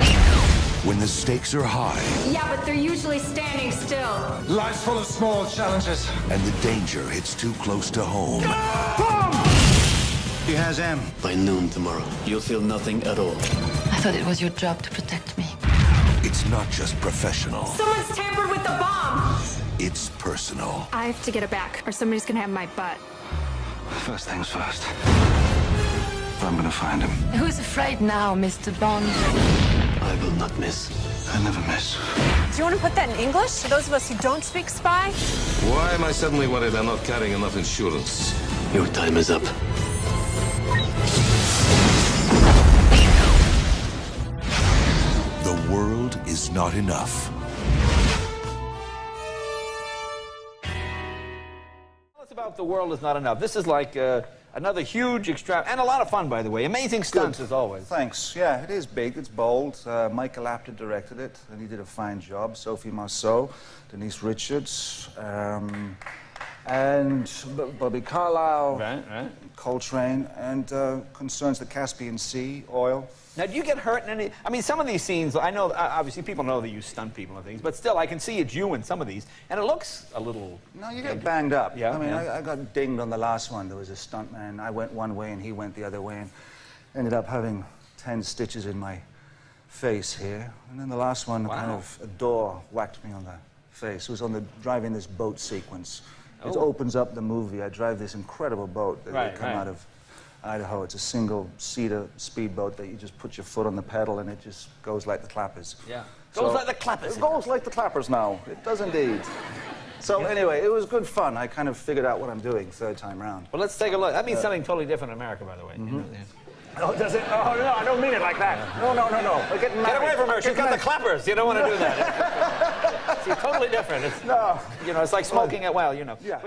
When the stakes are high. Yeah, but they're usually standing still. Life's full of small challenges. And the danger hits too close to home. He has M. By noon tomorrow, you'll feel nothing at all. I thought it was your job to protect me. It's not just professional. Someone's tampered with the bomb! It's personal. I have to get it back, or somebody's gonna have my butt. First things first. I'm gonna find him. Who's afraid now, Mr. Bond? I will not miss. I never miss. Do you want to put that in English for those of us who don't speak spy? Why am I suddenly worried I'm not carrying enough insurance? Your time is up. The world is not enough. Tell us about The World Is Not Enough. This is like another huge and a lot of fun, by the way. Amazing stunts, as always. Thanks. Yeah, it is big. It's bold. Michael Apted directed it, and he did a fine job. Sophie Marceau, Denise Richards, and Bobby Carlyle, Right. Coltrane, and concerns the Caspian Sea, oil. Now, do you get hurt in any... I mean, some of these scenes, I know, obviously, people know that you stunt people and things, but still, I can see it's you in some of these, and it looks a little... No, you get banged up. Yeah, I mean, yeah. I got dinged on the last one. There was a stuntman. I went one way, and he went the other way, and ended up having 10 stitches in my face here. And then the last one, kind of a door whacked me on the face. It was on driving this boat sequence. It opens up the movie. I drive this incredible boat that come out of Idaho. It's a single-seater speedboat that you just put your foot on the pedal and it just goes like the clappers. Yeah. Goes like the clappers. It goes like the clappers now. It does indeed. So anyway, it was good fun. I kind of figured out what I'm doing third time round. Well, let's take a look. That means something totally different in America, by the way. Oh, does it? Oh, no, I don't mean it like that. No. We're getting married. Get away from her. She's got the clappers. You don't want to do that. See, totally different. It's, no. You know, it's like smoking at, well, you know. Yeah.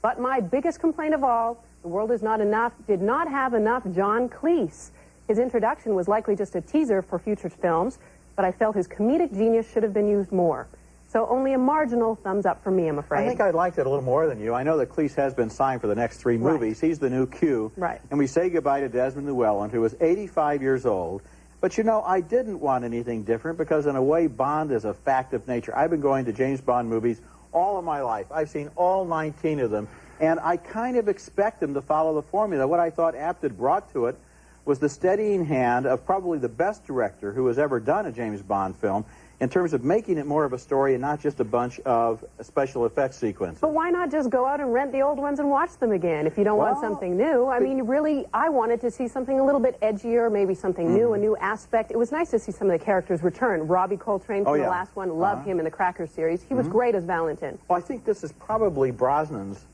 But my biggest complaint of all, The World Is Not Enough, did not have enough John Cleese. His introduction was likely just a teaser for future films, but I felt his comedic genius should have been used more. So only a marginal thumbs up for me, I'm afraid. I think I liked it a little more than you. I know that Cleese has been signed for the next 3 movies. He's the new Q. Right. And we say goodbye to Desmond Llewellyn, who was 85 years old. But, you know, I didn't want anything different because, in a way, Bond is a fact of nature. I've been going to James Bond movies all of my life. I've seen all 19 of them. And I kind of expect them to follow the formula. What I thought Apted brought to it was the steadying hand of probably the best director who has ever done a James Bond film. in terms of making it more of a story and not just a bunch of special effects sequences. But why not just go out and rent the old ones and watch them again if you don't want something new? I mean, really, I wanted to see something a little bit edgier, maybe something new, a new aspect. It was nice to see some of the characters return. Robbie Coltrane from the last one, loved him in the Cracker series. He was great as Valentin. Well, I think this is probably Brosnan's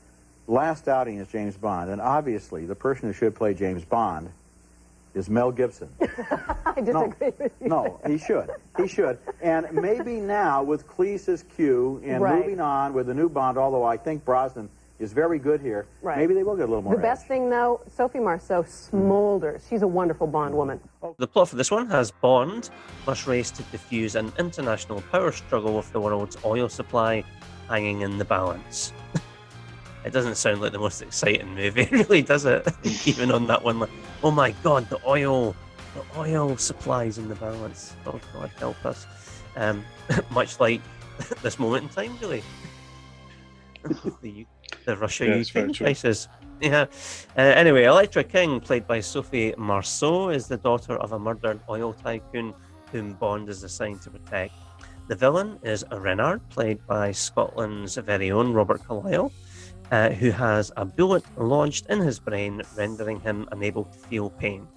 last outing as James Bond, and obviously the person who should play James Bond is Mel Gibson. I disagree with you. No, he should. He should. And maybe now with Cleese as Q and moving on with the new Bond, although I think Brosnan is very good here, maybe they will get a little more The best thing, though, Sophie Marceau smolders. She's a wonderful Bond woman. The plot for this one has Bond must race to defuse an international power struggle with the world's oil supply hanging in the balance. It doesn't sound like the most exciting movie, really, does it? Even on that one, like, oh my God, the oil supplies in the balance. Oh God, help us. Much like this moment in time, really. the Russia-Ukraine crisis. Yeah. Anyway, Electra King, played by Sophie Marceau, is the daughter of a murdered oil tycoon whom Bond is assigned to protect. The villain is Renard, played by Scotland's very own Robert Carlyle, who has a bullet lodged in his brain, rendering him unable to feel pain.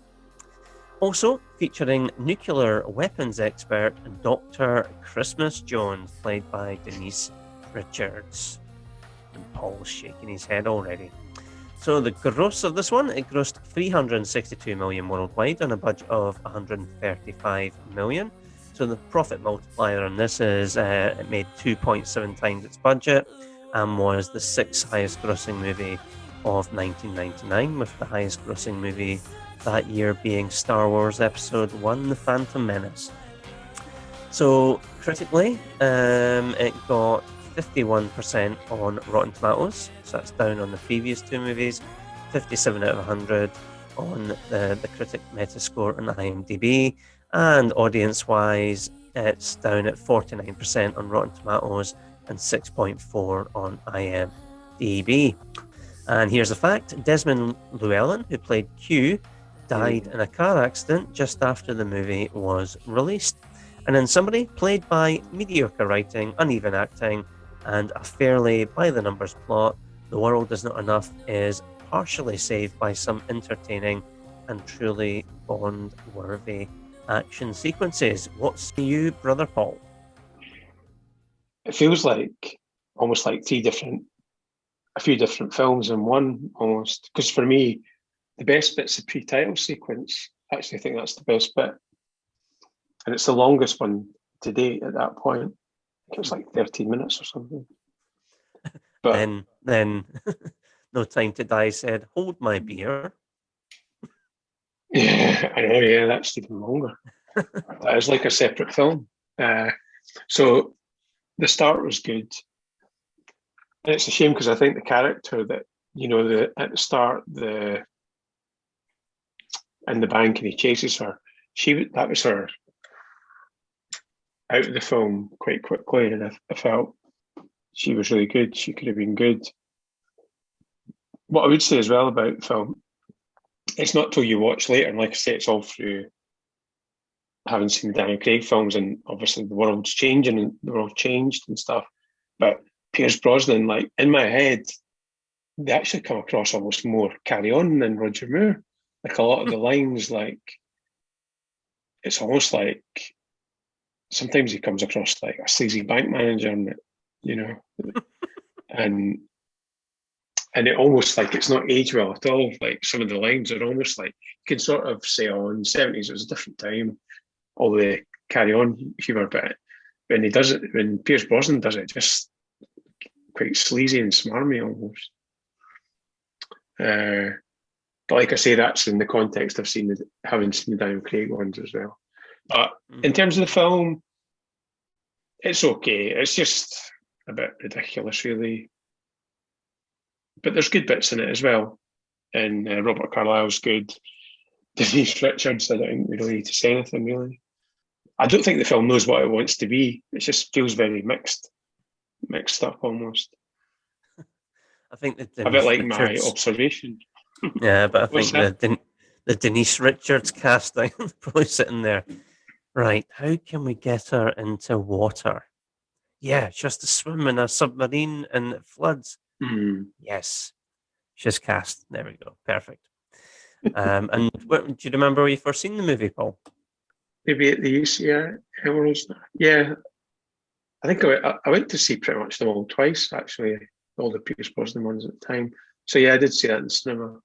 Also featuring nuclear weapons expert Dr. Christmas Jones, played by Denise Richards. And Paul's shaking his head already. So the gross of this one, it grossed $362 million worldwide on a budget of $135 million. So the profit multiplier on this is it made 2.7 times its budget, and was the 6th highest grossing movie of 1999, with the highest grossing movie that year being Star Wars Episode 1, The Phantom Menace. So critically, it got 51% on Rotten Tomatoes, so that's down on the previous two movies, 57 out of 100 on the critic Metascore on IMDb, and audience-wise, it's down at 49% on Rotten Tomatoes, and 6.4 on IMDb. And here's a fact: Desmond Llewellyn, who played Q, died in a car accident just after the movie was released. And in summary, played by mediocre writing, uneven acting, and a fairly by-the-numbers plot, The World Is Not Enough is partially saved by some entertaining and truly Bond-worthy action sequences. What's you, Brother Paul? It feels like almost like a few different films in one, almost. Because for me, the best bit's the pre-title sequence. I actually think that's the best bit. And it's the longest one to date at that point. It was like 13 minutes or something. But then No Time to Die said, "Hold my beer." Yeah, I know, yeah, that's even longer. That is like a separate film. So the start was good. And it's a shame because I think the character that, at the start, in the bank and he chases her, that was her out of the film quite quickly, and I felt she was really good. She could have been good. What I would say as well about the film, it's not till you watch later, and like I say, it's all through having seen the Daniel Craig films, and obviously the world's changing and the world changed and stuff. But Pierce Brosnan, like in my head, they actually come across almost more Carry On than Roger Moore. Like a lot of the lines, like it's almost like sometimes he comes across like a sleazy bank manager, and and it almost like it's not aged well at all. Like some of the lines are almost like you can sort of say, "Oh, in the 70s it was a different time." All the Carry On humor, but when he does it, when Pierce Brosnan does it, just quite sleazy and smarmy almost. But like I say, that's in the context of having seen the Daniel Craig ones as well. But in terms of the film, it's okay. It's just a bit ridiculous, really. But there's good bits in it as well. And Robert Carlyle's good. Denise Richards, I don't think we really need to say anything, really. I don't think the film knows what it wants to be. It just feels very mixed up almost. I think that a bit like my observation. Yeah, but I think the Denise Richards casting probably sitting there. Right, how can we get her into water? Yeah, she has to swim in a submarine and it floods. Yes, she's cast. There we go. Perfect. And do you remember where you first seen the movie, Paul? Maybe at the UCI Emeralds. Yeah, I think I went to see pretty much them all twice, actually, all the Pierce Brosnan ones at the time. So yeah, I did see that in the cinema.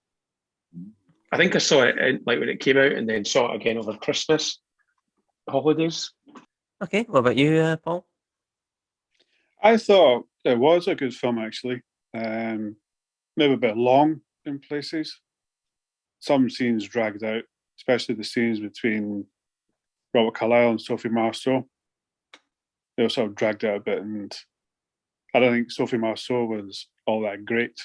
I think I saw it like when it came out, and then saw it again over Christmas holidays. Okay, what about you, Paul? I thought it was a good film, actually. Maybe a bit long in places. Some scenes dragged out, especially the scenes between Robert Carlyle and Sophie Marceau. They were sort of dragged out a bit, and I don't think Sophie Marceau was all that great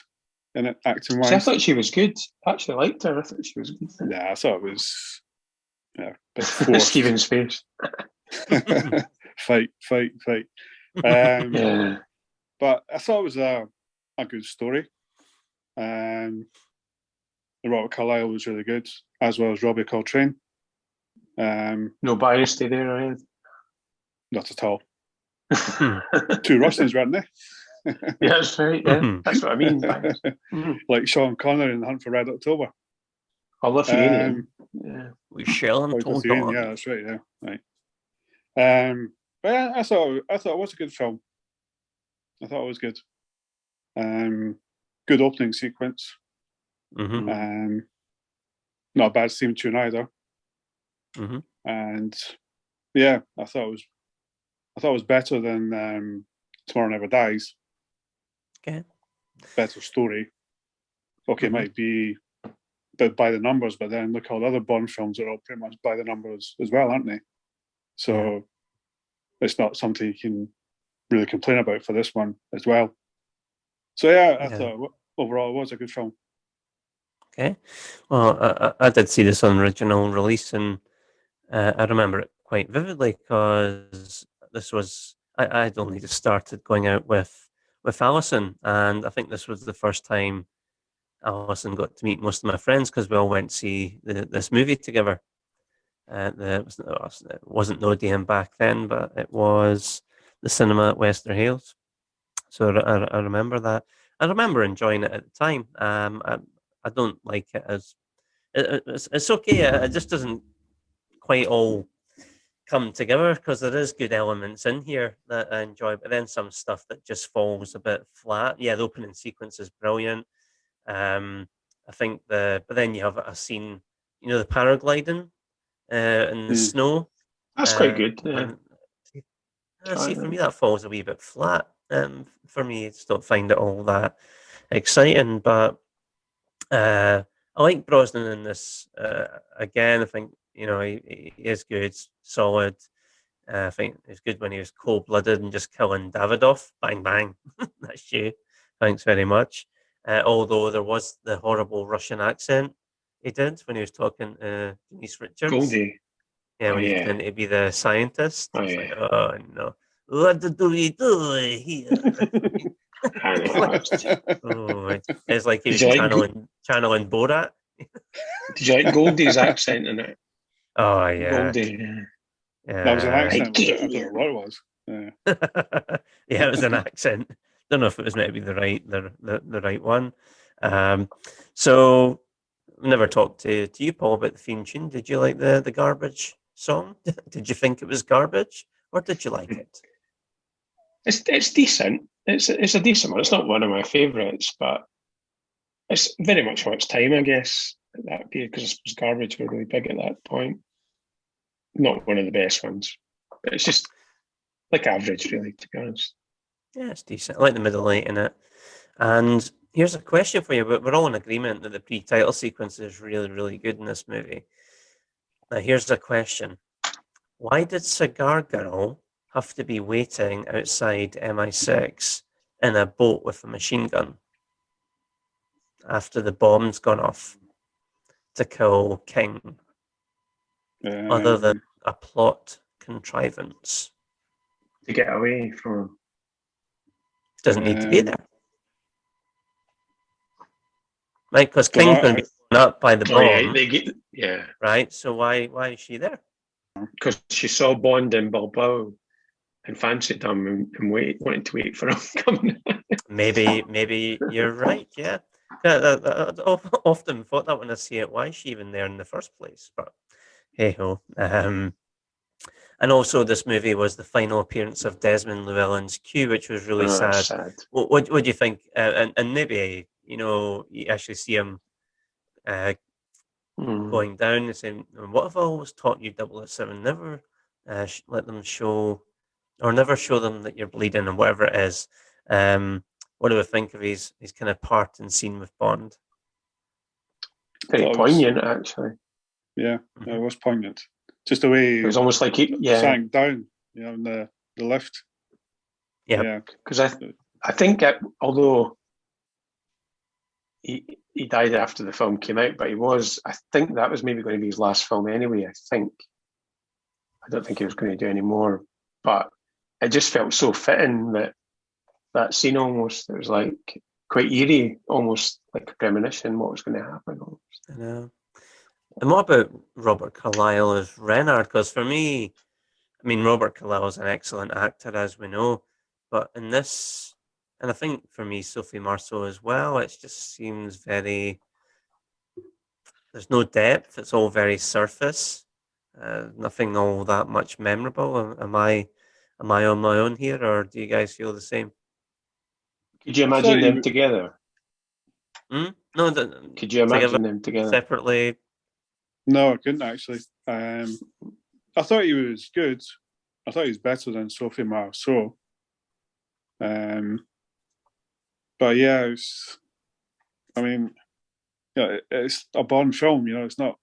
in it, acting-wise. See, I thought she was good. I actually liked her. I thought she was good. Yeah, I thought it was a bit forced. Stephen's face. Fight. Yeah. But I thought it was a good story. Robert Carlyle was really good, as well as Robbie Coltrane. No bias there, right? Not at all. Two Rustlins, weren't they? Yeah, that's right. Yeah, that's what I mean. Like Sean Connery in The Hunt for Red October. I love Lithuanian. Yeah, we shall. Yeah, that's right. Yeah, right. But yeah, I thought it was a good film. I thought it was good. Good opening sequence. Mm-hmm. Not a bad theme tune either. Mm-hmm. And yeah, I thought it was better than Tomorrow Never Dies. Okay. Better story. Okay, it might be a bit by the numbers, but then look, all the other Bond films are all pretty much by the numbers as well, aren't they? So it's not something you can really complain about for this one as well. So yeah, I thought overall it was a good film. Okay. Well, I did see this on original release, and I remember it quite vividly because this was I'd only just started going out with Alison, and I think this was the first time Alison got to meet most of my friends because we all went to see this movie together. It wasn't No DM back then, but it was the cinema at Wester Hales. So I remember that. I remember enjoying it at the time. I don't like it as it's okay. It just doesn't quite all come together because there is good elements in here that I enjoy, but then some stuff that just falls a bit flat. Yeah, the opening sequence is brilliant. I think but then you have a scene, the paragliding in the snow. That's quite good. Yeah. See, for me that falls a wee bit flat. For me, I just don't find it all that exciting. But I like Brosnan in this. Again, I think he is good, solid. I think it's good when he was cold-blooded and just killing Davidoff. Bang bang, that's you. Thanks very much. Although there was the horrible Russian accent he did when he was talking to Denise Richards. Goldie. Yeah, when he pretended to be the scientist. Oh, like, oh no. What do we do here? It's like he was channeling Borat. Did you like Goldie's accent in it? Oh yeah. Goldie. Yeah. That was an accent. I don't know what it was. Yeah, it was an accent. Don't know if it was maybe the right one. So I've never talked to you, Paul, about the theme tune. Did you like the garbage song? Did you think it was garbage, or did you like it? It's decent. It's a decent one. It's not one of my favourites, but it's very much for its time, I guess, at that period, because I suppose garbage were really big at that point. Not one of the best ones, but it's just like average, really, to be honest. Yeah, it's decent. I like the middle eight in it. And here's a question for you, but we're all in agreement that the pre-title sequence is really, really good in this movie. Now, here's a question. Why did Cigar Girl have to be waiting outside MI6 in a boat with a machine gun after the bomb's gone off to kill King, other than a plot contrivance? To get away from him. Doesn't need to be there. Right, because King's going to be blown up by the bomb. Yeah. Right, so why is she there? because she saw Bond in Bilbao and fancied him and wanted to wait for him coming. Maybe you're right. Yeah, I often thought that when I see it. Why is she even there in the first place? But hey ho. And also, this movie was the final appearance of Desmond Llewellyn's Q, which was really sad. What do you think? And maybe you actually see him going down and saying, "What have I always taught you, 007? Never let them show, or never show them that you're bleeding, and whatever it is." What do we think of his kind of part and scene with Bond? Very poignant, actually. Yeah, it was poignant. Just the way it was almost like he sank down, in the lift. Yeah, because I think although he died after the film came out, but I think that was maybe going to be his last film anyway. I don't think he was going to do any more, but it just felt so fitting that scene almost. It was like quite eerie, almost like a premonition what was going to happen. Almost. I know. And what about Robert Carlyle as Renard? Because for me, I mean, Robert Carlyle is an excellent actor, as we know, but in this, and I think for me, Sophie Marceau as well, it just seems very. There's no depth. It's all very surface. Nothing all that much memorable. Am I on my own here, or do you guys feel the same? Could you imagine them together? No. Could you imagine them together separately? No, I couldn't actually. I thought he was good. I thought he was better than Sophie Marceau. But yeah, it's a Bond film. It's not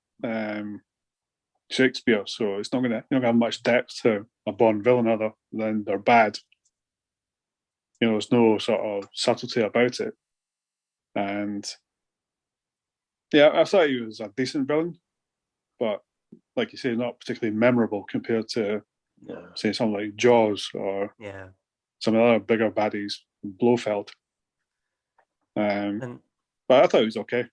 Shakespeare, so it's not going to have much depth to a Bond villain other than they're bad. There's no sort of subtlety about it. And yeah, I thought he was a decent villain, but like you say, not particularly memorable compared to, say, something like Jaws or some of the other bigger baddies, Blofeld. But I thought it was okay.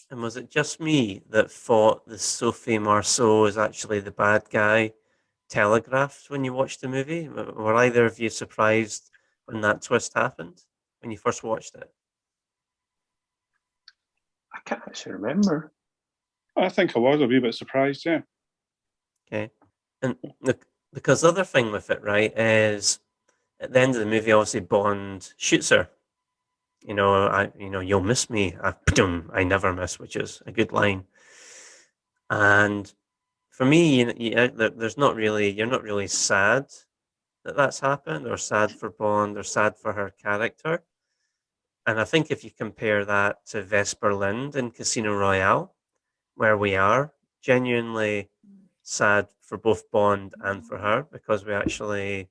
And was it just me that thought the Sophie Marceau is actually the bad guy telegraphed when you watched the movie? Were either of you surprised when that twist happened when you first watched it? I can't actually remember. I think I was a wee bit surprised, yeah. Okay. And because the other thing with it, right, is at the end of the movie, obviously Bond shoots her. You'll miss me. I never miss, which is a good line. And for me, there's not really, you're not really sad that that's happened, or sad for Bond, or sad for her character. And I think if you compare that to Vesper Lynd in Casino Royale, where we are genuinely sad for both Bond and for her, because we actually,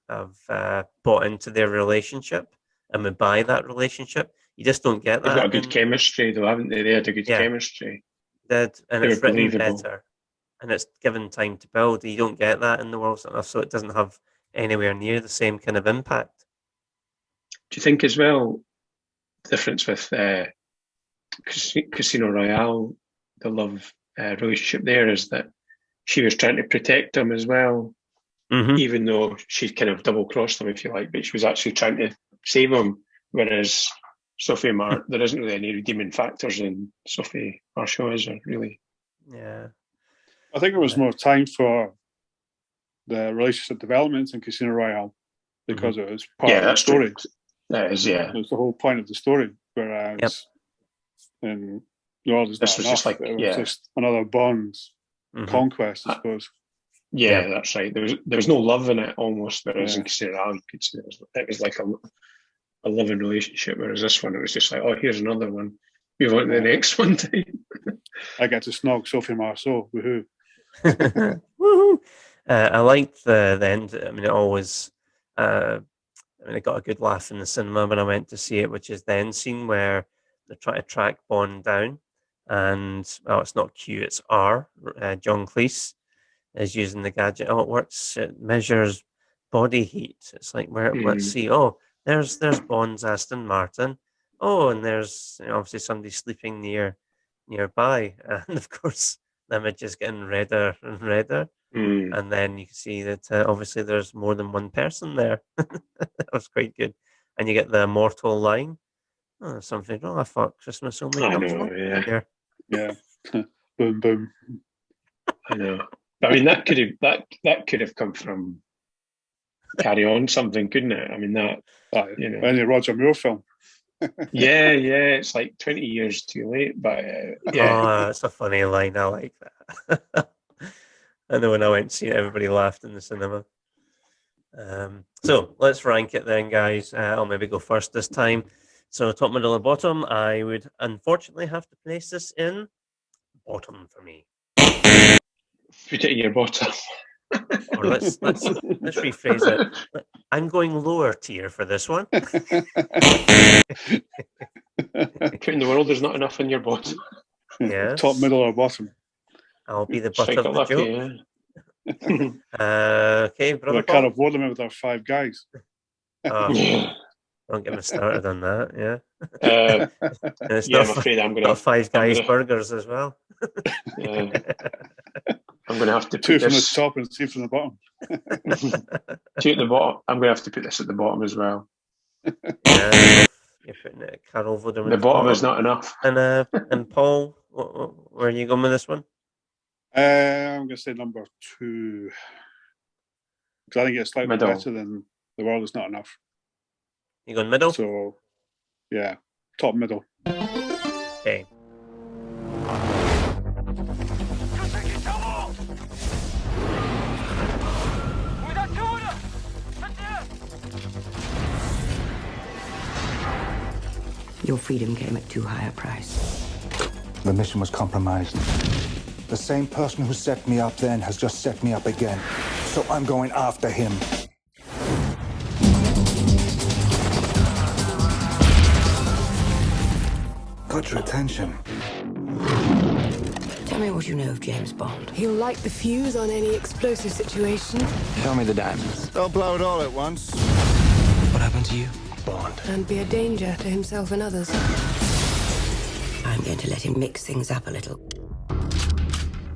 have bought into their relationship and we buy that relationship. You just don't get that. They've got a good chemistry, though, haven't they? They had a good chemistry. And they it's written better, and it's given time to build. You don't get that in the world, so it doesn't have anywhere near the same kind of impact. Do you think as well, the difference with Casino Royale, the love relationship there, is that she was trying to protect him as well, even though she kind of double-crossed him, if you like, but she was actually trying to save him, whereas Sophie there isn't really any redeeming factors in Sophie Marceau, is there, really? Yeah. I think there was more time for the relationship development in Casino Royale because it was part of the story. That is, yeah. It was the whole point of the story, whereas in Yours this was just like, it was just another Bond conquest, I suppose. Yeah, that's right. There was no love in it almost, whereas in Casino Royale, you could see it was like a loving relationship, whereas this one, it was just like, oh, here's another one. Move on to the next one. I get to snog Sophie Marceau. Woohoo. Woohoo. I liked the end. I mean, it always, I got a good laugh in the cinema when I went to see it, which is the end scene where they're trying to track Bond down. And, it's not Q, it's R. John Cleese is using the gadget. Oh, it works. It measures body heat. It's like, let's see. Oh, there's Bond's Aston Martin. Oh, and there's obviously somebody sleeping near nearby, and of course the image is getting redder and redder, and then you can see that obviously there's more than one person there. That was quite good, and you get the immortal line. Oh, there's something wrong. I thought Christmas only I comes know, once a yeah. year. Yeah. Boom, boom. I know. I mean, that could have come from Carry On something, couldn't it? I mean, that, you know. Any Roger Moore film. Yeah, it's like 20 years too late, but yeah. Oh, that's a funny line. I like that. I know when I went to see it, everybody laughed in the cinema. So let's rank it then, guys. I'll maybe go first this time. So top, middle, and bottom. I would unfortunately have to place this in bottom for me. Put it in your bottom. Or let's rephrase it. I'm going lower tier for this one. In the world, there's not enough in your bottom. Yes. Top, middle, or bottom. I'll be the butt Strike of it the lucky, joke. yeah. Okay, brother. We can't avoid them with our 5 guys. Oh, don't get me started on that. Yeah. And it's Yeah, not I'm afraid I'm going to not Five Guys burgers as well. Yeah. I'm going to have to put 2 from the this top and 2 from the bottom. 2 at the bottom. I'm going to have to put this at the bottom as well. Yeah, you're putting it at Carol Vodem. The bottom is not enough. And Paul, where are you going with this one? I'm going to say number 2. Because I think it's slightly Middle. better than The World Is Not Enough. You going middle? So, yeah, top, middle. Okay. Your freedom came at too high a price. The mission was compromised. The same person who set me up then has just set me up again. So I'm going after him. Got your attention. Tell me what you know of James Bond. He'll light the fuse on any explosive situation. Show me the diamonds. Don't blow it all at once. What happened to you? Bond. And be a danger to himself and others. I'm going to let him mix things up a little.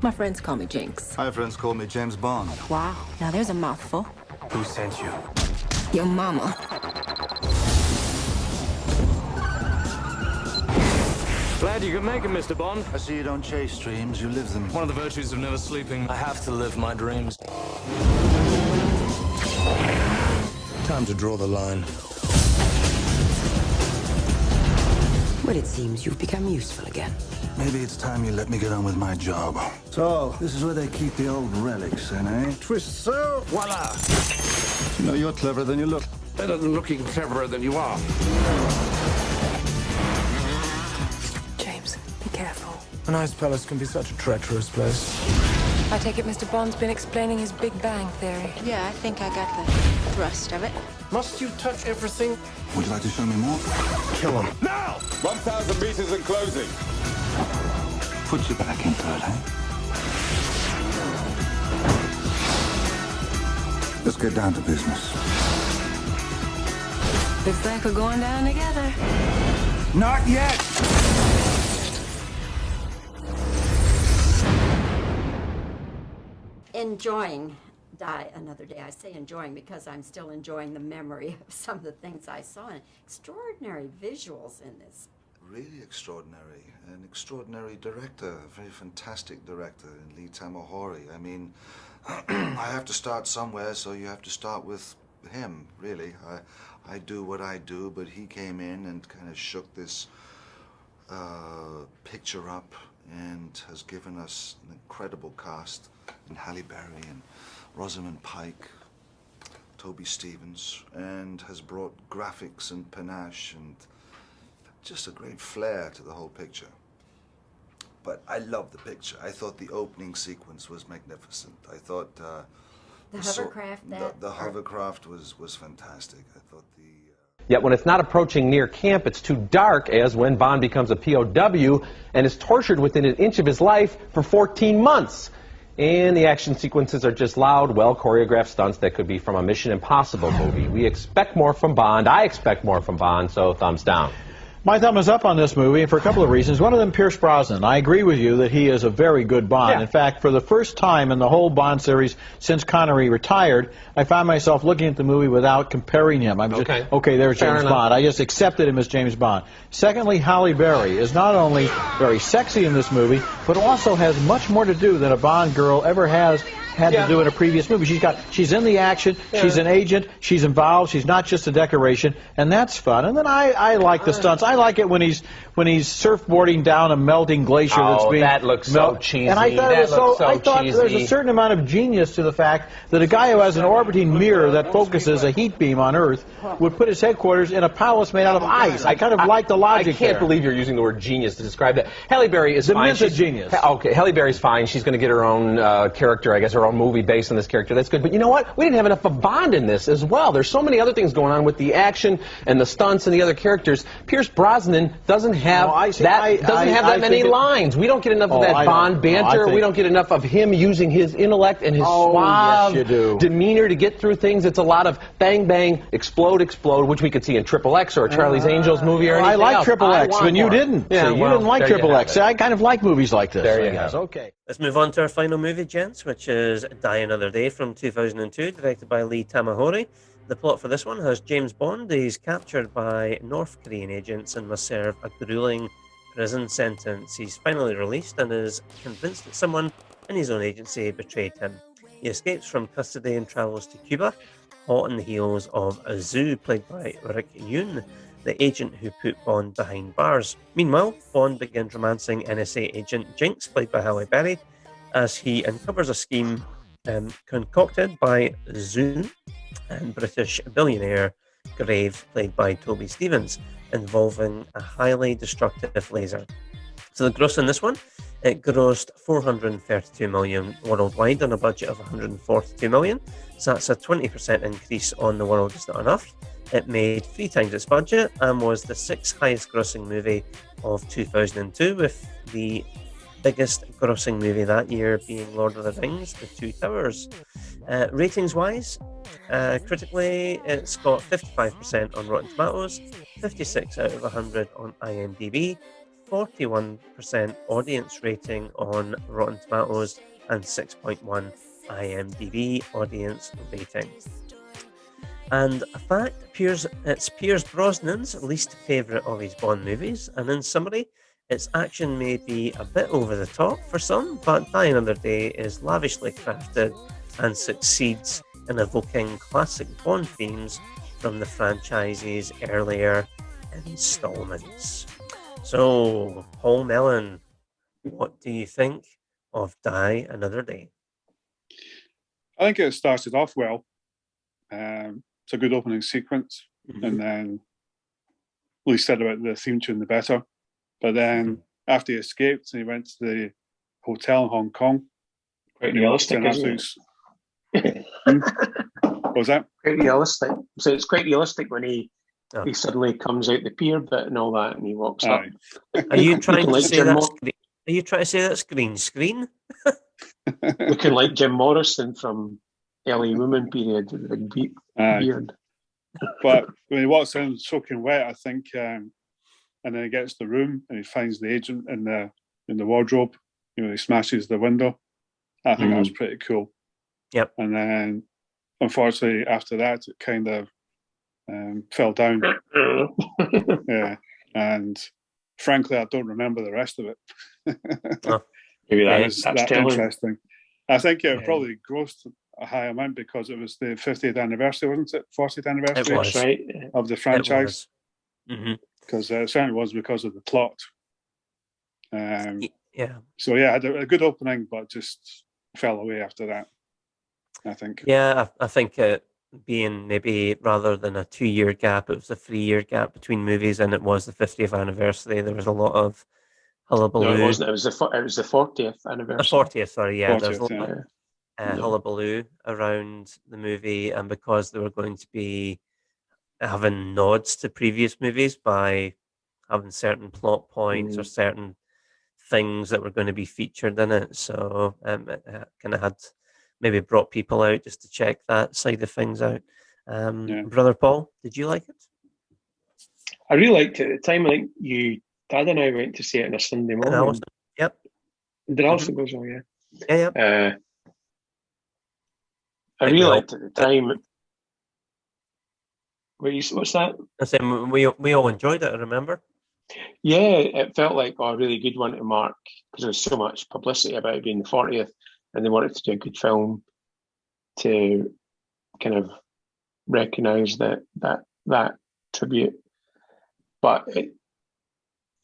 My friends call me Jinx. My friends call me James Bond. Wow, now there's a mouthful. Who sent you? Your mama. Glad you could make it, Mr. Bond. I see you don't chase dreams, you live them. One of the virtues of never sleeping. I have to live my dreams. Time to draw the line. Well, it seems you've become useful again. Maybe it's time you let me get on with my job. So, this is where they keep the old relics, then, eh? Twist so, voila! You know, you're cleverer than you look. Better than looking cleverer than you are. James, be careful. A nice palace can be such a treacherous place. I take it Mr. Bond's been explaining his Big Bang Theory. Yeah, I think I got the thrust of it. Must you touch everything? Would you like to show me more? Kill him. Now! 1,000 meters and closing. Put you back into it, eh? Let's get down to business. Looks like we're going down together. Not yet! Enjoying Die Another Day. I say enjoying because I'm still enjoying the memory of some of the things I saw. And extraordinary visuals in this. Really extraordinary. An extraordinary director, a very fantastic director in Lee Tamahori. I mean, I have to start somewhere, so you have to start with him, really. I do what I do, but he came in and kind of shook this picture up and has given us an incredible cast in Halle Berry and Rosamund Pike, Toby Stevens, and has brought graphics and panache and just a great flair to the whole picture. But I love the picture. I thought the opening sequence was magnificent. I thought The hovercraft, the hovercraft was fantastic. I thought the Yet when it's not approaching near camp, it's too dark, as when Bond becomes a POW and is tortured within an inch of his life for 14 months. And the action sequences are just loud, well-choreographed stunts that could be from a Mission Impossible movie. We expect more from Bond. I expect more from Bond, so thumbs down. My thumb is up on this movie for a couple of reasons. One of them, Pierce Brosnan. I agree with you that he is a very good Bond. Yeah. In fact, for the first time in the whole Bond series since Connery retired, I found myself looking at the movie without comparing him. I'm just, okay, there's Fair James enough. Bond. I just accepted him as James Bond. Secondly, Halle Berry is not only very sexy in this movie, but also has much more to do than a Bond girl ever has had to do in a previous movie. She's in the action, she's an agent, she's involved, she's not just a decoration, and that's fun. And then I like the stunts. I like it when he's surfboarding down a melting glacier that's being that looks so cheesy. And I thought I thought there's a certain amount of genius to the fact that a guy who has an orbiting mirror that focuses a heat beam on Earth would put his headquarters in a palace made out of ice. I kind of like the logic I can't there. believe you're using the word genius to describe that. Halle Berry is fine. She's a genius. Okay, Halle Berry's fine. She's going to get her own character, I guess, her own movie based on this character. That's good. But you know what? We didn't have enough of Bond in this as well. There's so many other things going on with the action and the stunts and the other characters. Pierce Brosnan doesn't have that many lines. We don't get enough of that Bond banter. We don't get enough of him using his intellect and his suave demeanor to get through things. It's a lot of bang, bang, explode, explode, which we could see in Triple X or a Charlie's Angels movie or anything I like else. Triple X, but you didn't. Yeah, See, you well, didn't like there you Triple have X. it. I kind of like movies like this. There you I guess. have it. Okay. Let's move on to our final movie, gents, which is Die Another Day from 2002, directed by Lee Tamahori. The plot for this one has James Bond. He's captured by North Korean agents and must serve a grueling prison sentence. He's finally released and is convinced that someone in his own agency betrayed him. He escapes from custody and travels to Cuba, hot on the heels of Azu, played by Rick Yoon, the agent who put Bond behind bars. Meanwhile, Bond begins romancing NSA agent Jinx, played by Halle Berry, as he uncovers a scheme concocted by Zoom and British billionaire Grave, played by Toby Stephens, involving a highly destructive laser. So the gross in this one, it grossed 432 million worldwide on a budget of 142 million. So that's a 20% increase on The World Is Not Enough. It made 3 times its budget and was the 6th highest grossing movie of 2002, with the biggest grossing movie that year being Lord of the Rings, The Two Towers. Ratings-wise, critically, it's got 55% on Rotten Tomatoes, 56 out of 100 on IMDb, 41% audience rating on Rotten Tomatoes, and 6.1 IMDb audience rating. And a fact, it's Pierce Brosnan's least favourite of his Bond movies, and in summary, its action may be a bit over the top for some, but Die Another Day is lavishly crafted and succeeds in evoking classic Bond themes from the franchise's earlier installments. So, Paul Melon, what do you think of Die Another Day? I think it started off well. It's a good opening sequence, and then Lee said about the theme tune, the better. But then after he escaped, he went to the hotel in Hong Kong. Quite realistic, isn't it? What was that? Quite realistic. So it's quite realistic when he suddenly comes out the pier bit and all that, and he walks up. Are you trying to like say Jim that's Are you trying to say that's green screen? looking like Jim Morrison from Ellie Woman period with a big beard. But when he walks in soaking wet, I think, and then he gets to the room and he finds the agent in the wardrobe. You know, he smashes the window. I think that was pretty cool. Yep. And then, unfortunately, after that, it kind of fell down. Yeah. And frankly, I don't remember the rest of it. Maybe that's telling. interesting. I think it probably grossed a high amount because it was the 50th anniversary, wasn't it? 40th anniversary It was. Right. of the franchise. Mm-hmm. Because it certainly was because of the plot. Yeah. So yeah, had a good opening, but just fell away after that, I think. Yeah, I think it being maybe rather than a 2-year gap, it was a 3-year gap between movies, and it was the 50th anniversary. There was a lot of hullabaloo. No, it wasn't. It was the 40th anniversary. 40th, sorry, yeah. 40th, There's a lot yeah. of hullabaloo around the movie, and because they were going to be having nods to previous movies by having certain plot points or certain things that were going to be featured in it. So it kind of had maybe brought people out just to check that side of things out. Brother Paul, did you like it? I really liked it at the time. I think Dad and I went to see it on a Sunday morning. And Alison, yep. Did Alison go as well? Yeah. Yeah. I really liked it at the time. What's that? I said we all enjoyed it. I remember. Yeah, it felt like a really good one to mark because there was so much publicity about it being the 40th, and they wanted to do a good film to kind of recognise that tribute. But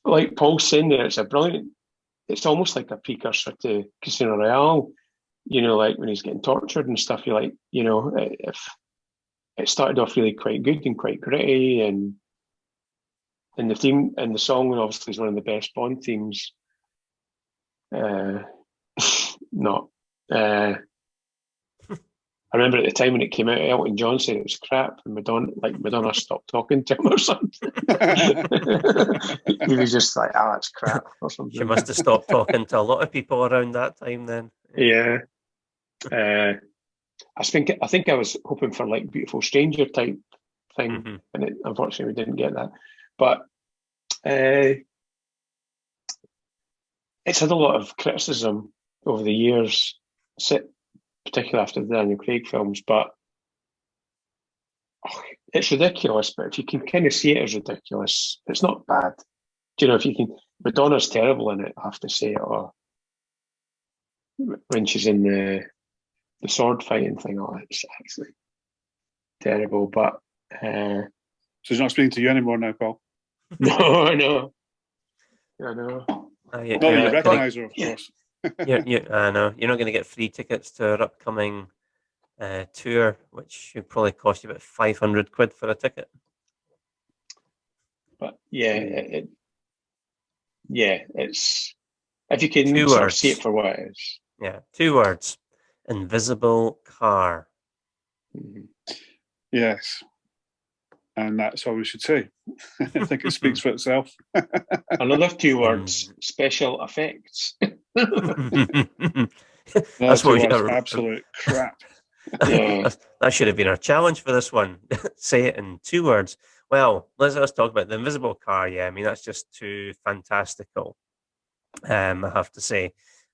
like Paul's saying there, it's almost like a precursor to Casino Royale. You know, like when he's getting tortured and stuff. You're like, you know, if it started off really quite good and quite gritty, and the theme and the song obviously is one of the best Bond themes. I remember at the time when it came out, Elton John said it was crap, and Madonna stopped talking to him or something. He was just like, it's crap or something. She must have stopped talking to a lot of people around that time then. Yeah. I think I was hoping for like Beautiful Stranger type thing, and unfortunately we didn't get that. But it's had a lot of criticism over the years, particularly after the Daniel Craig films, but it's ridiculous. But if you can kind of see it as ridiculous, it's not bad. Do you know, if you can, Madonna's terrible in it, I have to say, or when she's in the sword fighting thing, it's actually terrible. But so she's not speaking to you anymore now, Paul. No, I know. You recognise her, of course. I know. You're not going to get free tickets to her upcoming tour, which should probably cost you about £500 for a ticket. But it's if you can Two sort of words. see it for what it is. Yeah, 2 words: invisible car. Yes, and that's all we should say. I think it speaks for itself. Another 2 words: special effects. That's what absolute crap. Yeah. That should have been our challenge for this one. Say it in 2 words. Well, let's talk about the invisible car. Yeah, I mean, that's just too fantastical, I have to say.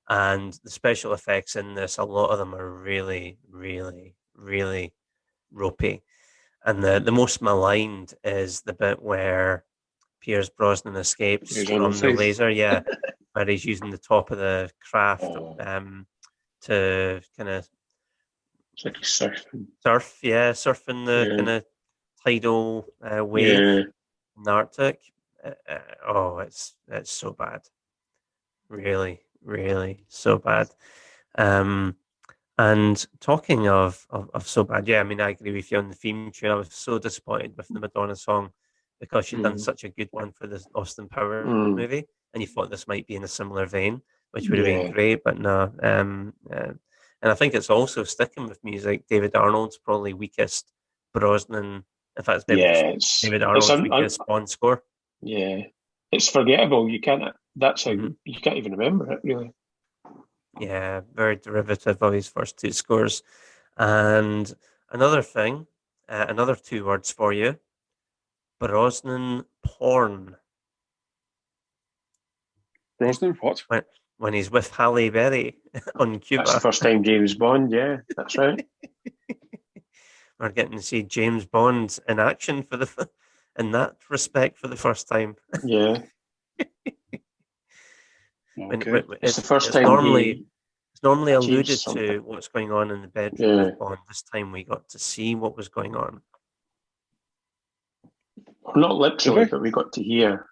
And the special effects in this, a lot of them are really, really, really ropey. And the most maligned is the bit where Pierce Brosnan escapes from the laser. Yeah, where he's using the top of the craft to kind of surfing the kind of tidal wave in the Arctic. It's so bad, really, really so bad. And talking of so bad, I mean, I agree with you on the theme tune. I was so disappointed with the Madonna song because she'd done such a good one for the Austin Powers movie, and you thought this might be in a similar vein, which would have been great, but no. And I think it's also sticking with music. David Arnold's probably weakest Brosnan. In fact, David Arnold's weakest Bond score. Yeah, it's forgettable. You can't. That's how you can't even remember it, really. Yeah, very derivative of his first 2 scores. And another thing, another 2 words for you: Brosnan porn. Brosnan what? When he's with Halle Berry on Cuba. That's the first time James Bond. Yeah, that's right. We're getting to see James Bond in action in that respect for the first time. Yeah. Okay. It's the first time it's normally alluded to what's going on in the bedroom of Bond. This time we got to see what was going on. Well, not literally, but we got to hear.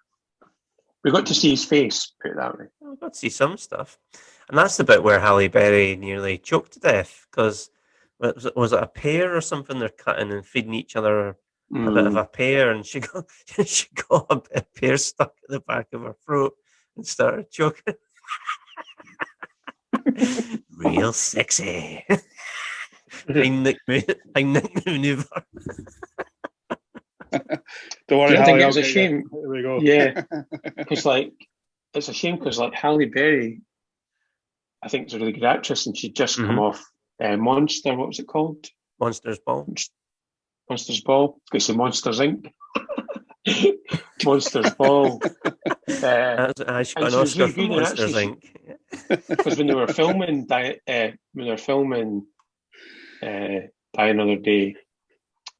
We got to see his face, put it that way. We got to see some stuff. And that's the bit where Halle Berry nearly choked to death, because was it a pear or something they're cutting and feeding each other a bit of a pear, and she got a bit of pear stuck at the back of her throat and started choking. Real sexy. Heimlich maneuver. Don't worry, I think Halle, it was a shame. There we go. Yeah, because it's a shame because Halle Berry, I think, is a really good actress, and she'd just come off Monster. What was it called? Monsters Ball. Monsters Ball. It's got some Monsters Inc. Monsters Ball. She got an Oscar for Monsters Inc. Because when they were filming Die Another Day,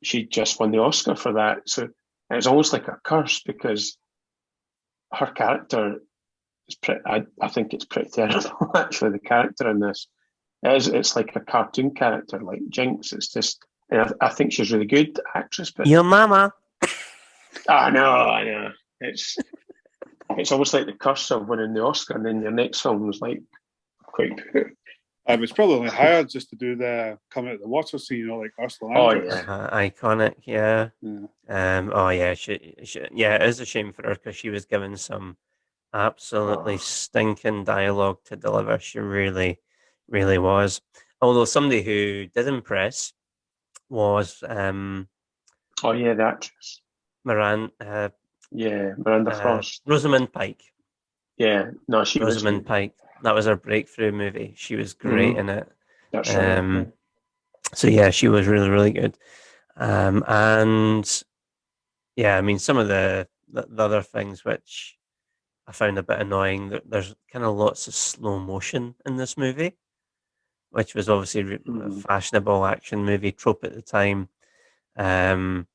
she just won the Oscar for that. So it was almost like a curse because her character is I think it's pretty terrible. Actually, the character in this it's like a cartoon character, like Jinx. It's just, and I think she's really good actress. But your mama. I know. It's almost like the curse of winning the Oscar, and then your next film was like quite poor. I was probably only hired just to do the coming out of the water scene, like Ursula Andress. Iconic, yeah. It is a shame for her because she was given some absolutely stinking dialogue to deliver. She really, really was. Although somebody who did impress was the actress Miranda Frost, Rosamund Pike. Yeah, no, she Rosamund Pike. That was her breakthrough movie. She was great in it. That's right. So yeah, she was really, really good. And yeah, I mean, some of the other things which I found a bit annoying. There's kind of lots of slow motion in this movie, which was obviously a fashionable action movie trope at the time. And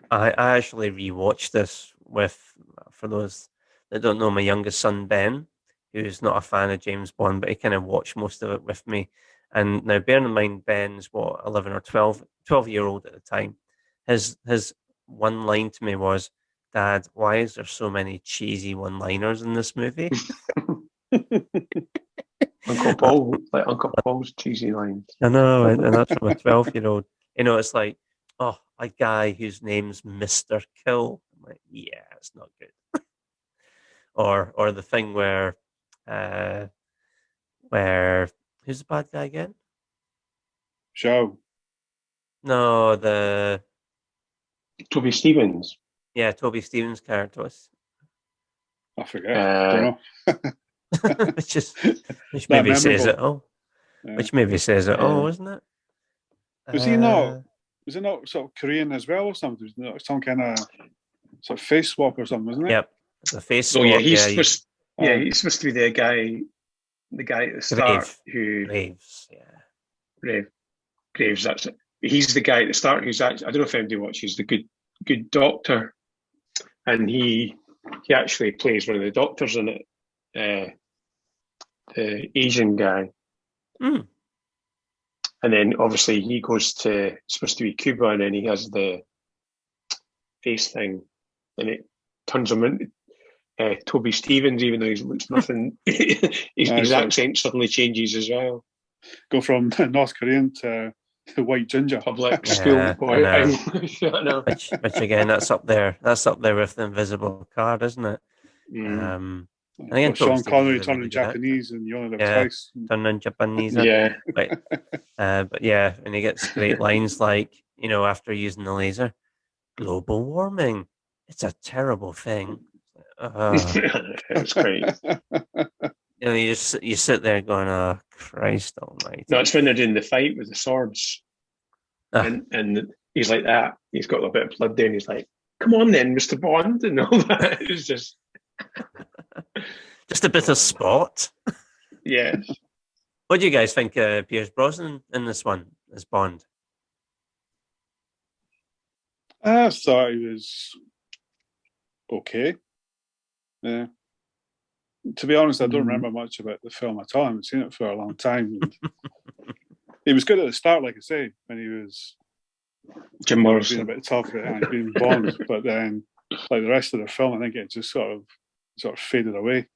I actually rewatched this for those that don't know, my youngest son, Ben, who's not a fan of James Bond, but he kind of watched most of it with me. And now, bearing in mind, Ben's, 11 or 12-year-old at the time, his one line to me was, "Dad, why is there so many cheesy one-liners in this movie?" Uncle Paul's cheesy lines. I know, and that's from a 12-year-old. It's like, a guy whose name's Mr. Kill. I'm like, yeah, it's not good. Or the thing where who's the bad guy again? Show. No, Toby Stevens. Yeah, Toby Stevens' character was. I forget. Don't know. which maybe says it all. Yeah. Which maybe says it all, isn't it? Was he not? Was it not sort of Korean as well or something? Was it some kind of sort of face swap or something, wasn't it? Yep. The face swap. He's supposed to be the guy at the start who Graves. Graves. That's it. He's the guy at the start who's actually, I don't know if anybody watches the Good Doctor, and he actually plays one of the doctors in it, the Asian guy. Mm. And then obviously he goes to, supposed to be Cuba, and then he has the face thing, and it turns him into Toby Stevens, even though he looks nothing. his accent suddenly changes as well. Go from North Korean to white ginger. Public school boy. Which again, that's up there. That's up there with the invisible card, isn't it? And again, Sean Connery turning Japanese and You Only Live Twice. Turning Japanese. Yeah. But yeah, and he gets great lines like, after using the laser, global warming. It's a terrible thing. It's great. You sit there going, "Oh, Christ Almighty!" No, it's when they're doing the fight with the swords, and he's like that. He's got a bit of blood there, and he's like, "Come on, then, Mr. Bond," and all that. It's just a bit of sport. Yeah. What do you guys think of Pierce Brosnan in this one as Bond? I thought he was okay. Yeah. To be honest, I don't remember much about the film at all. I haven't seen it for a long time. He was good at the start, like I say, when he was Jim Morrison, being a bit tough and being Bond. But then, like the rest of the film, I think it just sort of faded away.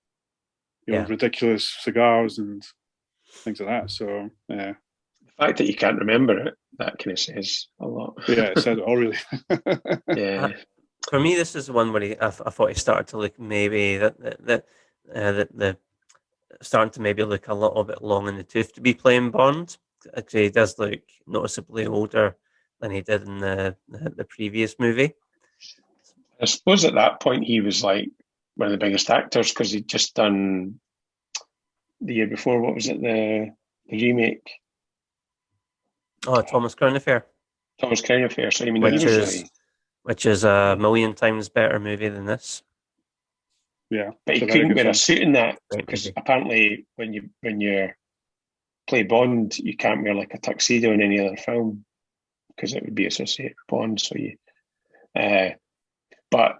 Ridiculous cigars and things like that. So yeah, the fact that you can't remember it, that kind of says a lot. Yeah, it said it all really. Yeah. For me, this is the one where I thought he started to look maybe that starting to maybe look a little bit long in the tooth to be playing Bond. Actually, he does look noticeably older than he did in the previous movie. I suppose at that point he was like one of the biggest actors because he'd just done the year before. What was it? The remake. Oh, Thomas Crown Affair. Thomas Crown Affair. So I mean, which is which is a million times better movie than this. Yeah, but he couldn't wear a suit in that because apparently when you play Bond, you can't wear like a tuxedo in any other film because it would be associated with Bond. So but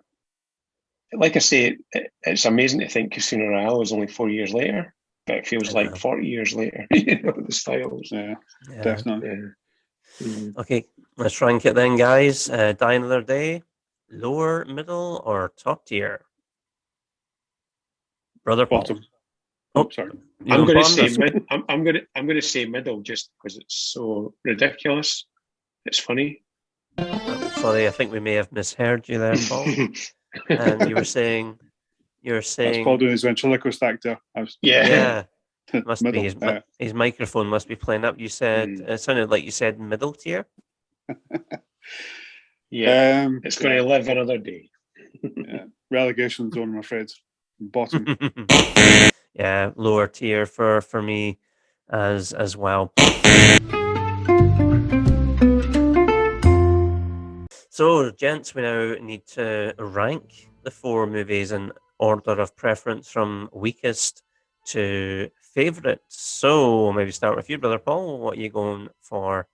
like I say, it's amazing to think Casino Royale was only 4 years later, but it feels like 40 years later. The styles. Yeah, definitely. Yeah. Okay, let's rank it then, guys. Die Another Day, lower, middle, or top tier? Brother Paul. Bottom. Oh, sorry. I'm going to say I'm going to say middle just because it's so ridiculous. It's funny. Sorry, I think we may have misheard you there, Paul. And you were saying. That's Paul doing his ventriloquist actor. Yeah. Must be his microphone must be playing up. You said it sounded like you said middle tier. Yeah, it's going to live another day. Yeah. Relegation zone, I'm afraid. Bottom. Yeah, lower tier for me as well. So, gents, we now need to rank the 4 movies in order of preference from weakest to favourite. So, maybe start with you, Brother Paul. What are you going for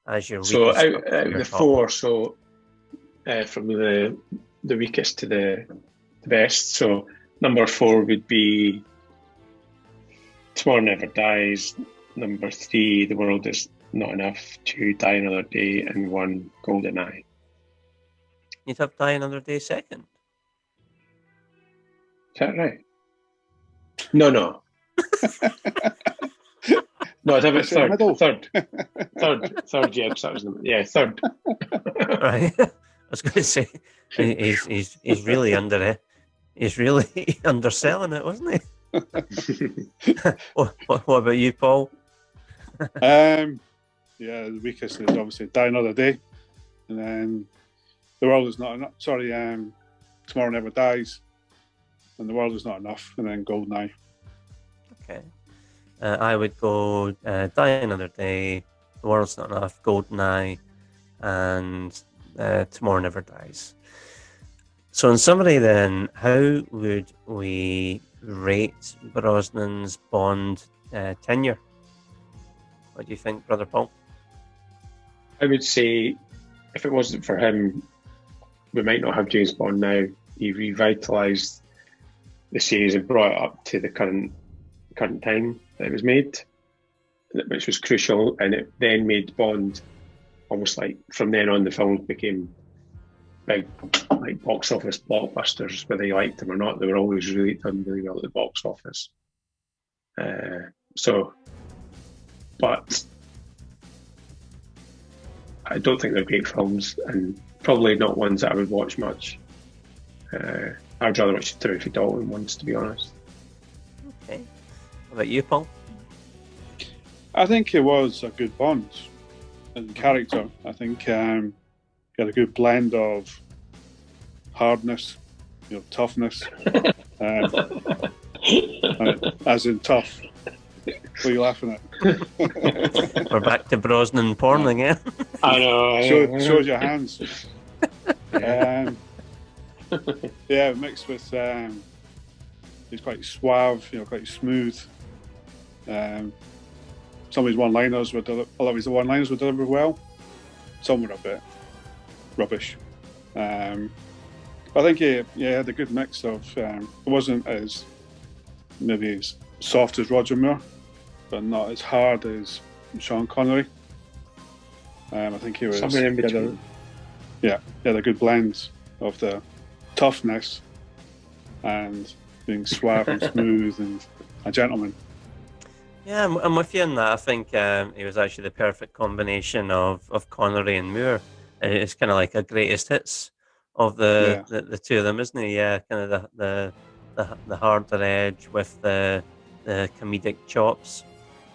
as your weakest? So, out of the 4, so from the weakest to the best. So, number 4 would be Tomorrow Never Dies. Number 3, The World Is Not Enough. 2, Die Another Day. And 1, Goldeneye. You'd have Die Another Day second. Is that right? No. No, I'd have it third. Third, yeah, that was third. Right. I was going to say he's really under it. He's really underselling it, wasn't he? What about you, Paul? The weakest is obviously Die Another Day, and then The World Is Not Enough. Sorry, Tomorrow Never Dies, and The World Is Not Enough, and then Goldeneye. Okay. I would go Die Another Day, The World's Not Enough, Goldeneye, and Tomorrow Never Dies. So in summary then, how would we rate Brosnan's Bond tenure? What do you think, Brother Paul? I would say if it wasn't for him, we might not have James Bond now. He revitalised the series and brought it up to the current time that it was made, which was crucial, and it then made Bond almost like from then on the films became big like box office blockbusters, whether you liked them or not. They were always really done really well at the box office. But I don't think they're great films, and probably not ones that I would watch much. I'd rather watch the Timothy Dalton ones, to be honest. Okay. What about you, Paul? I think it was a good Bond in character. I think he had a good blend of hardness, toughness, as in tough. What are you laughing at? We're back to Brosnan porn again. I know. Shows your hands. Mixed with he's quite suave, quite smooth. Some of his one-liners were delivered well. Some were a bit rubbish. I think he had a good mix of. It wasn't as maybe as soft as Roger Moore, but not as hard as Sean Connery. I think he was. Somewhere in between. He had a good blend of the toughness and being suave and smooth and a gentleman. Yeah, I'm with you on that. I think he was actually the perfect combination of Connery and Moore. It's kind of like a greatest hits of the two of them, isn't he? Yeah, kind of the harder edge with the comedic chops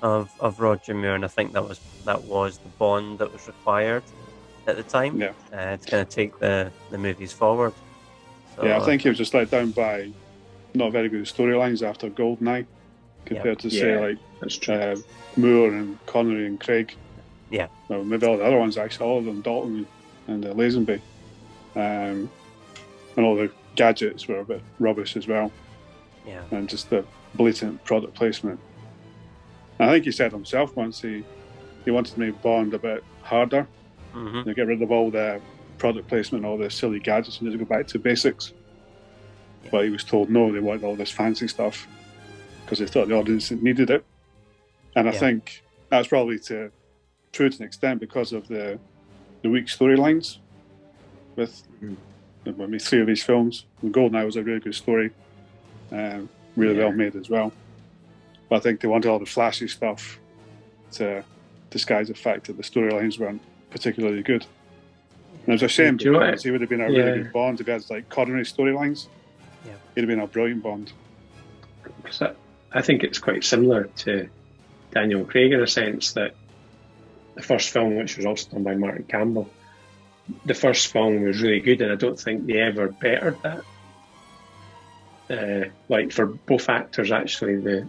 of Roger Moore, and I think that was the Bond that was required at the time. Yeah, to kind of take the movies forward. So, I think he was just let down by not very good storylines after Goldeneye, compared to say like Moore and Connery and Craig. Yeah. Well, maybe all the other ones actually, all of them, Dalton and Lazenby. and all the gadgets were a bit rubbish as well. Yeah. And just the blatant product placement. I think he said himself once he wanted to make Bond a bit harder. Mm-hmm. Get rid of all the product placement, all the silly gadgets, and just go back to basics. Yeah. But he was told no, they wanted all this fancy stuff because they thought the audience needed it. And I think that's probably true to an extent because of the weak storylines with three of these films. Goldeneye was a really good story, really well made as well. But I think they wanted all the flashy stuff to disguise the fact that the storylines weren't particularly good. And it was a shame because he would have been a really good Bond if he had like coronary storylines. Yeah. He'd have been a brilliant Bond. I think it's quite similar to Daniel Craig in a sense that the first film, which was also done by Martin Campbell, the first film was really good, and I don't think they ever bettered that. Like for both actors, actually, they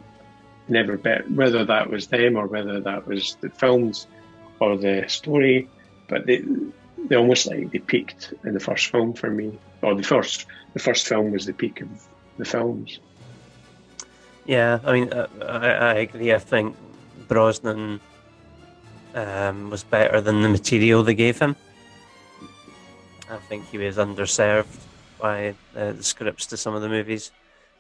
never bet whether that was them or whether that was the films or the story, but they almost like they peaked in the first film for me, or the first film was the peak of the films. Yeah, I mean, I agree. I think Brosnan was better than the material they gave him. I think he was underserved by the scripts to some of the movies,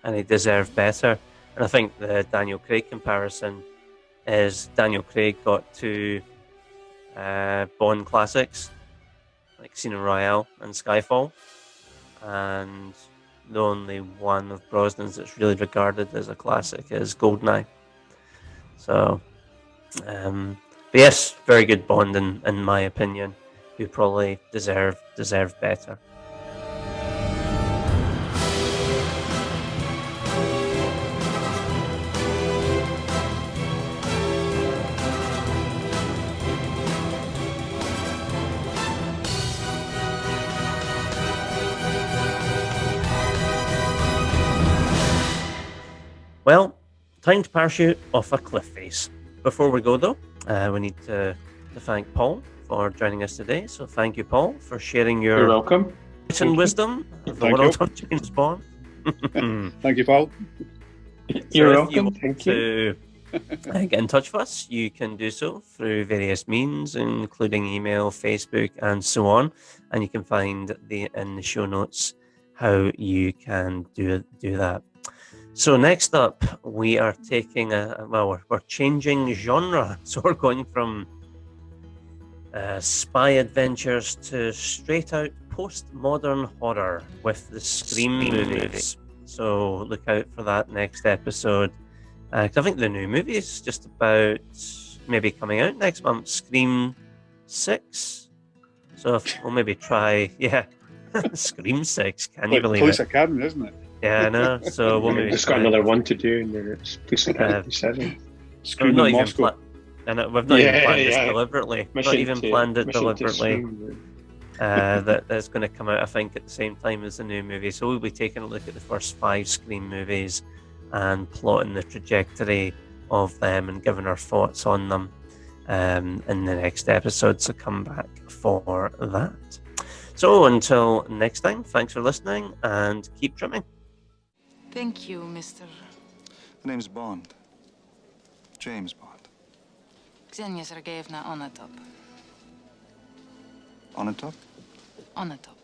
and he deserved better. And I think the Daniel Craig comparison is Daniel Craig got two Bond classics, like Casino Royale and Skyfall, and the only one of Brosnan's that's really regarded as a classic is Goldeneye. So, but yes, very good Bond in my opinion, who probably deserved better. Well, time to parachute off a cliff face. Before we go though, we need to thank Paul for joining us today. So thank you, Paul, for sharing your You're welcome. And wisdom of the world of James Bond. Thank you, Paul. You're welcome. Thank you. Get in touch with us, you can do so through various means, including email, Facebook, and so on. And you can find in the show notes how you can do that. So next up, we are taking we're changing genre. So we're going from spy adventures to straight out postmodern horror with the Scream movies. So look out for that next episode. 'Cause I think the new movie is just about maybe coming out next month, Scream 6. So we'll maybe try, Scream 6. Can you believe Police it? Academy, isn't it? Yeah, I know. So we'll maybe just got another one to do, and then it's Police Academy 7. We've not even planned this deliberately. Not even planned it deliberately. That's going to come out, I think, at the same time as the new movie. So we'll be taking a look at the first 5 Scream movies and plotting the trajectory of them and giving our thoughts on them in the next episode. So come back for that. So until next time, thanks for listening and keep trimming. Thank you, Mr. The name's Bond. James Bond. Ksenia Sergeyevna Onatop. On a top? Onatop.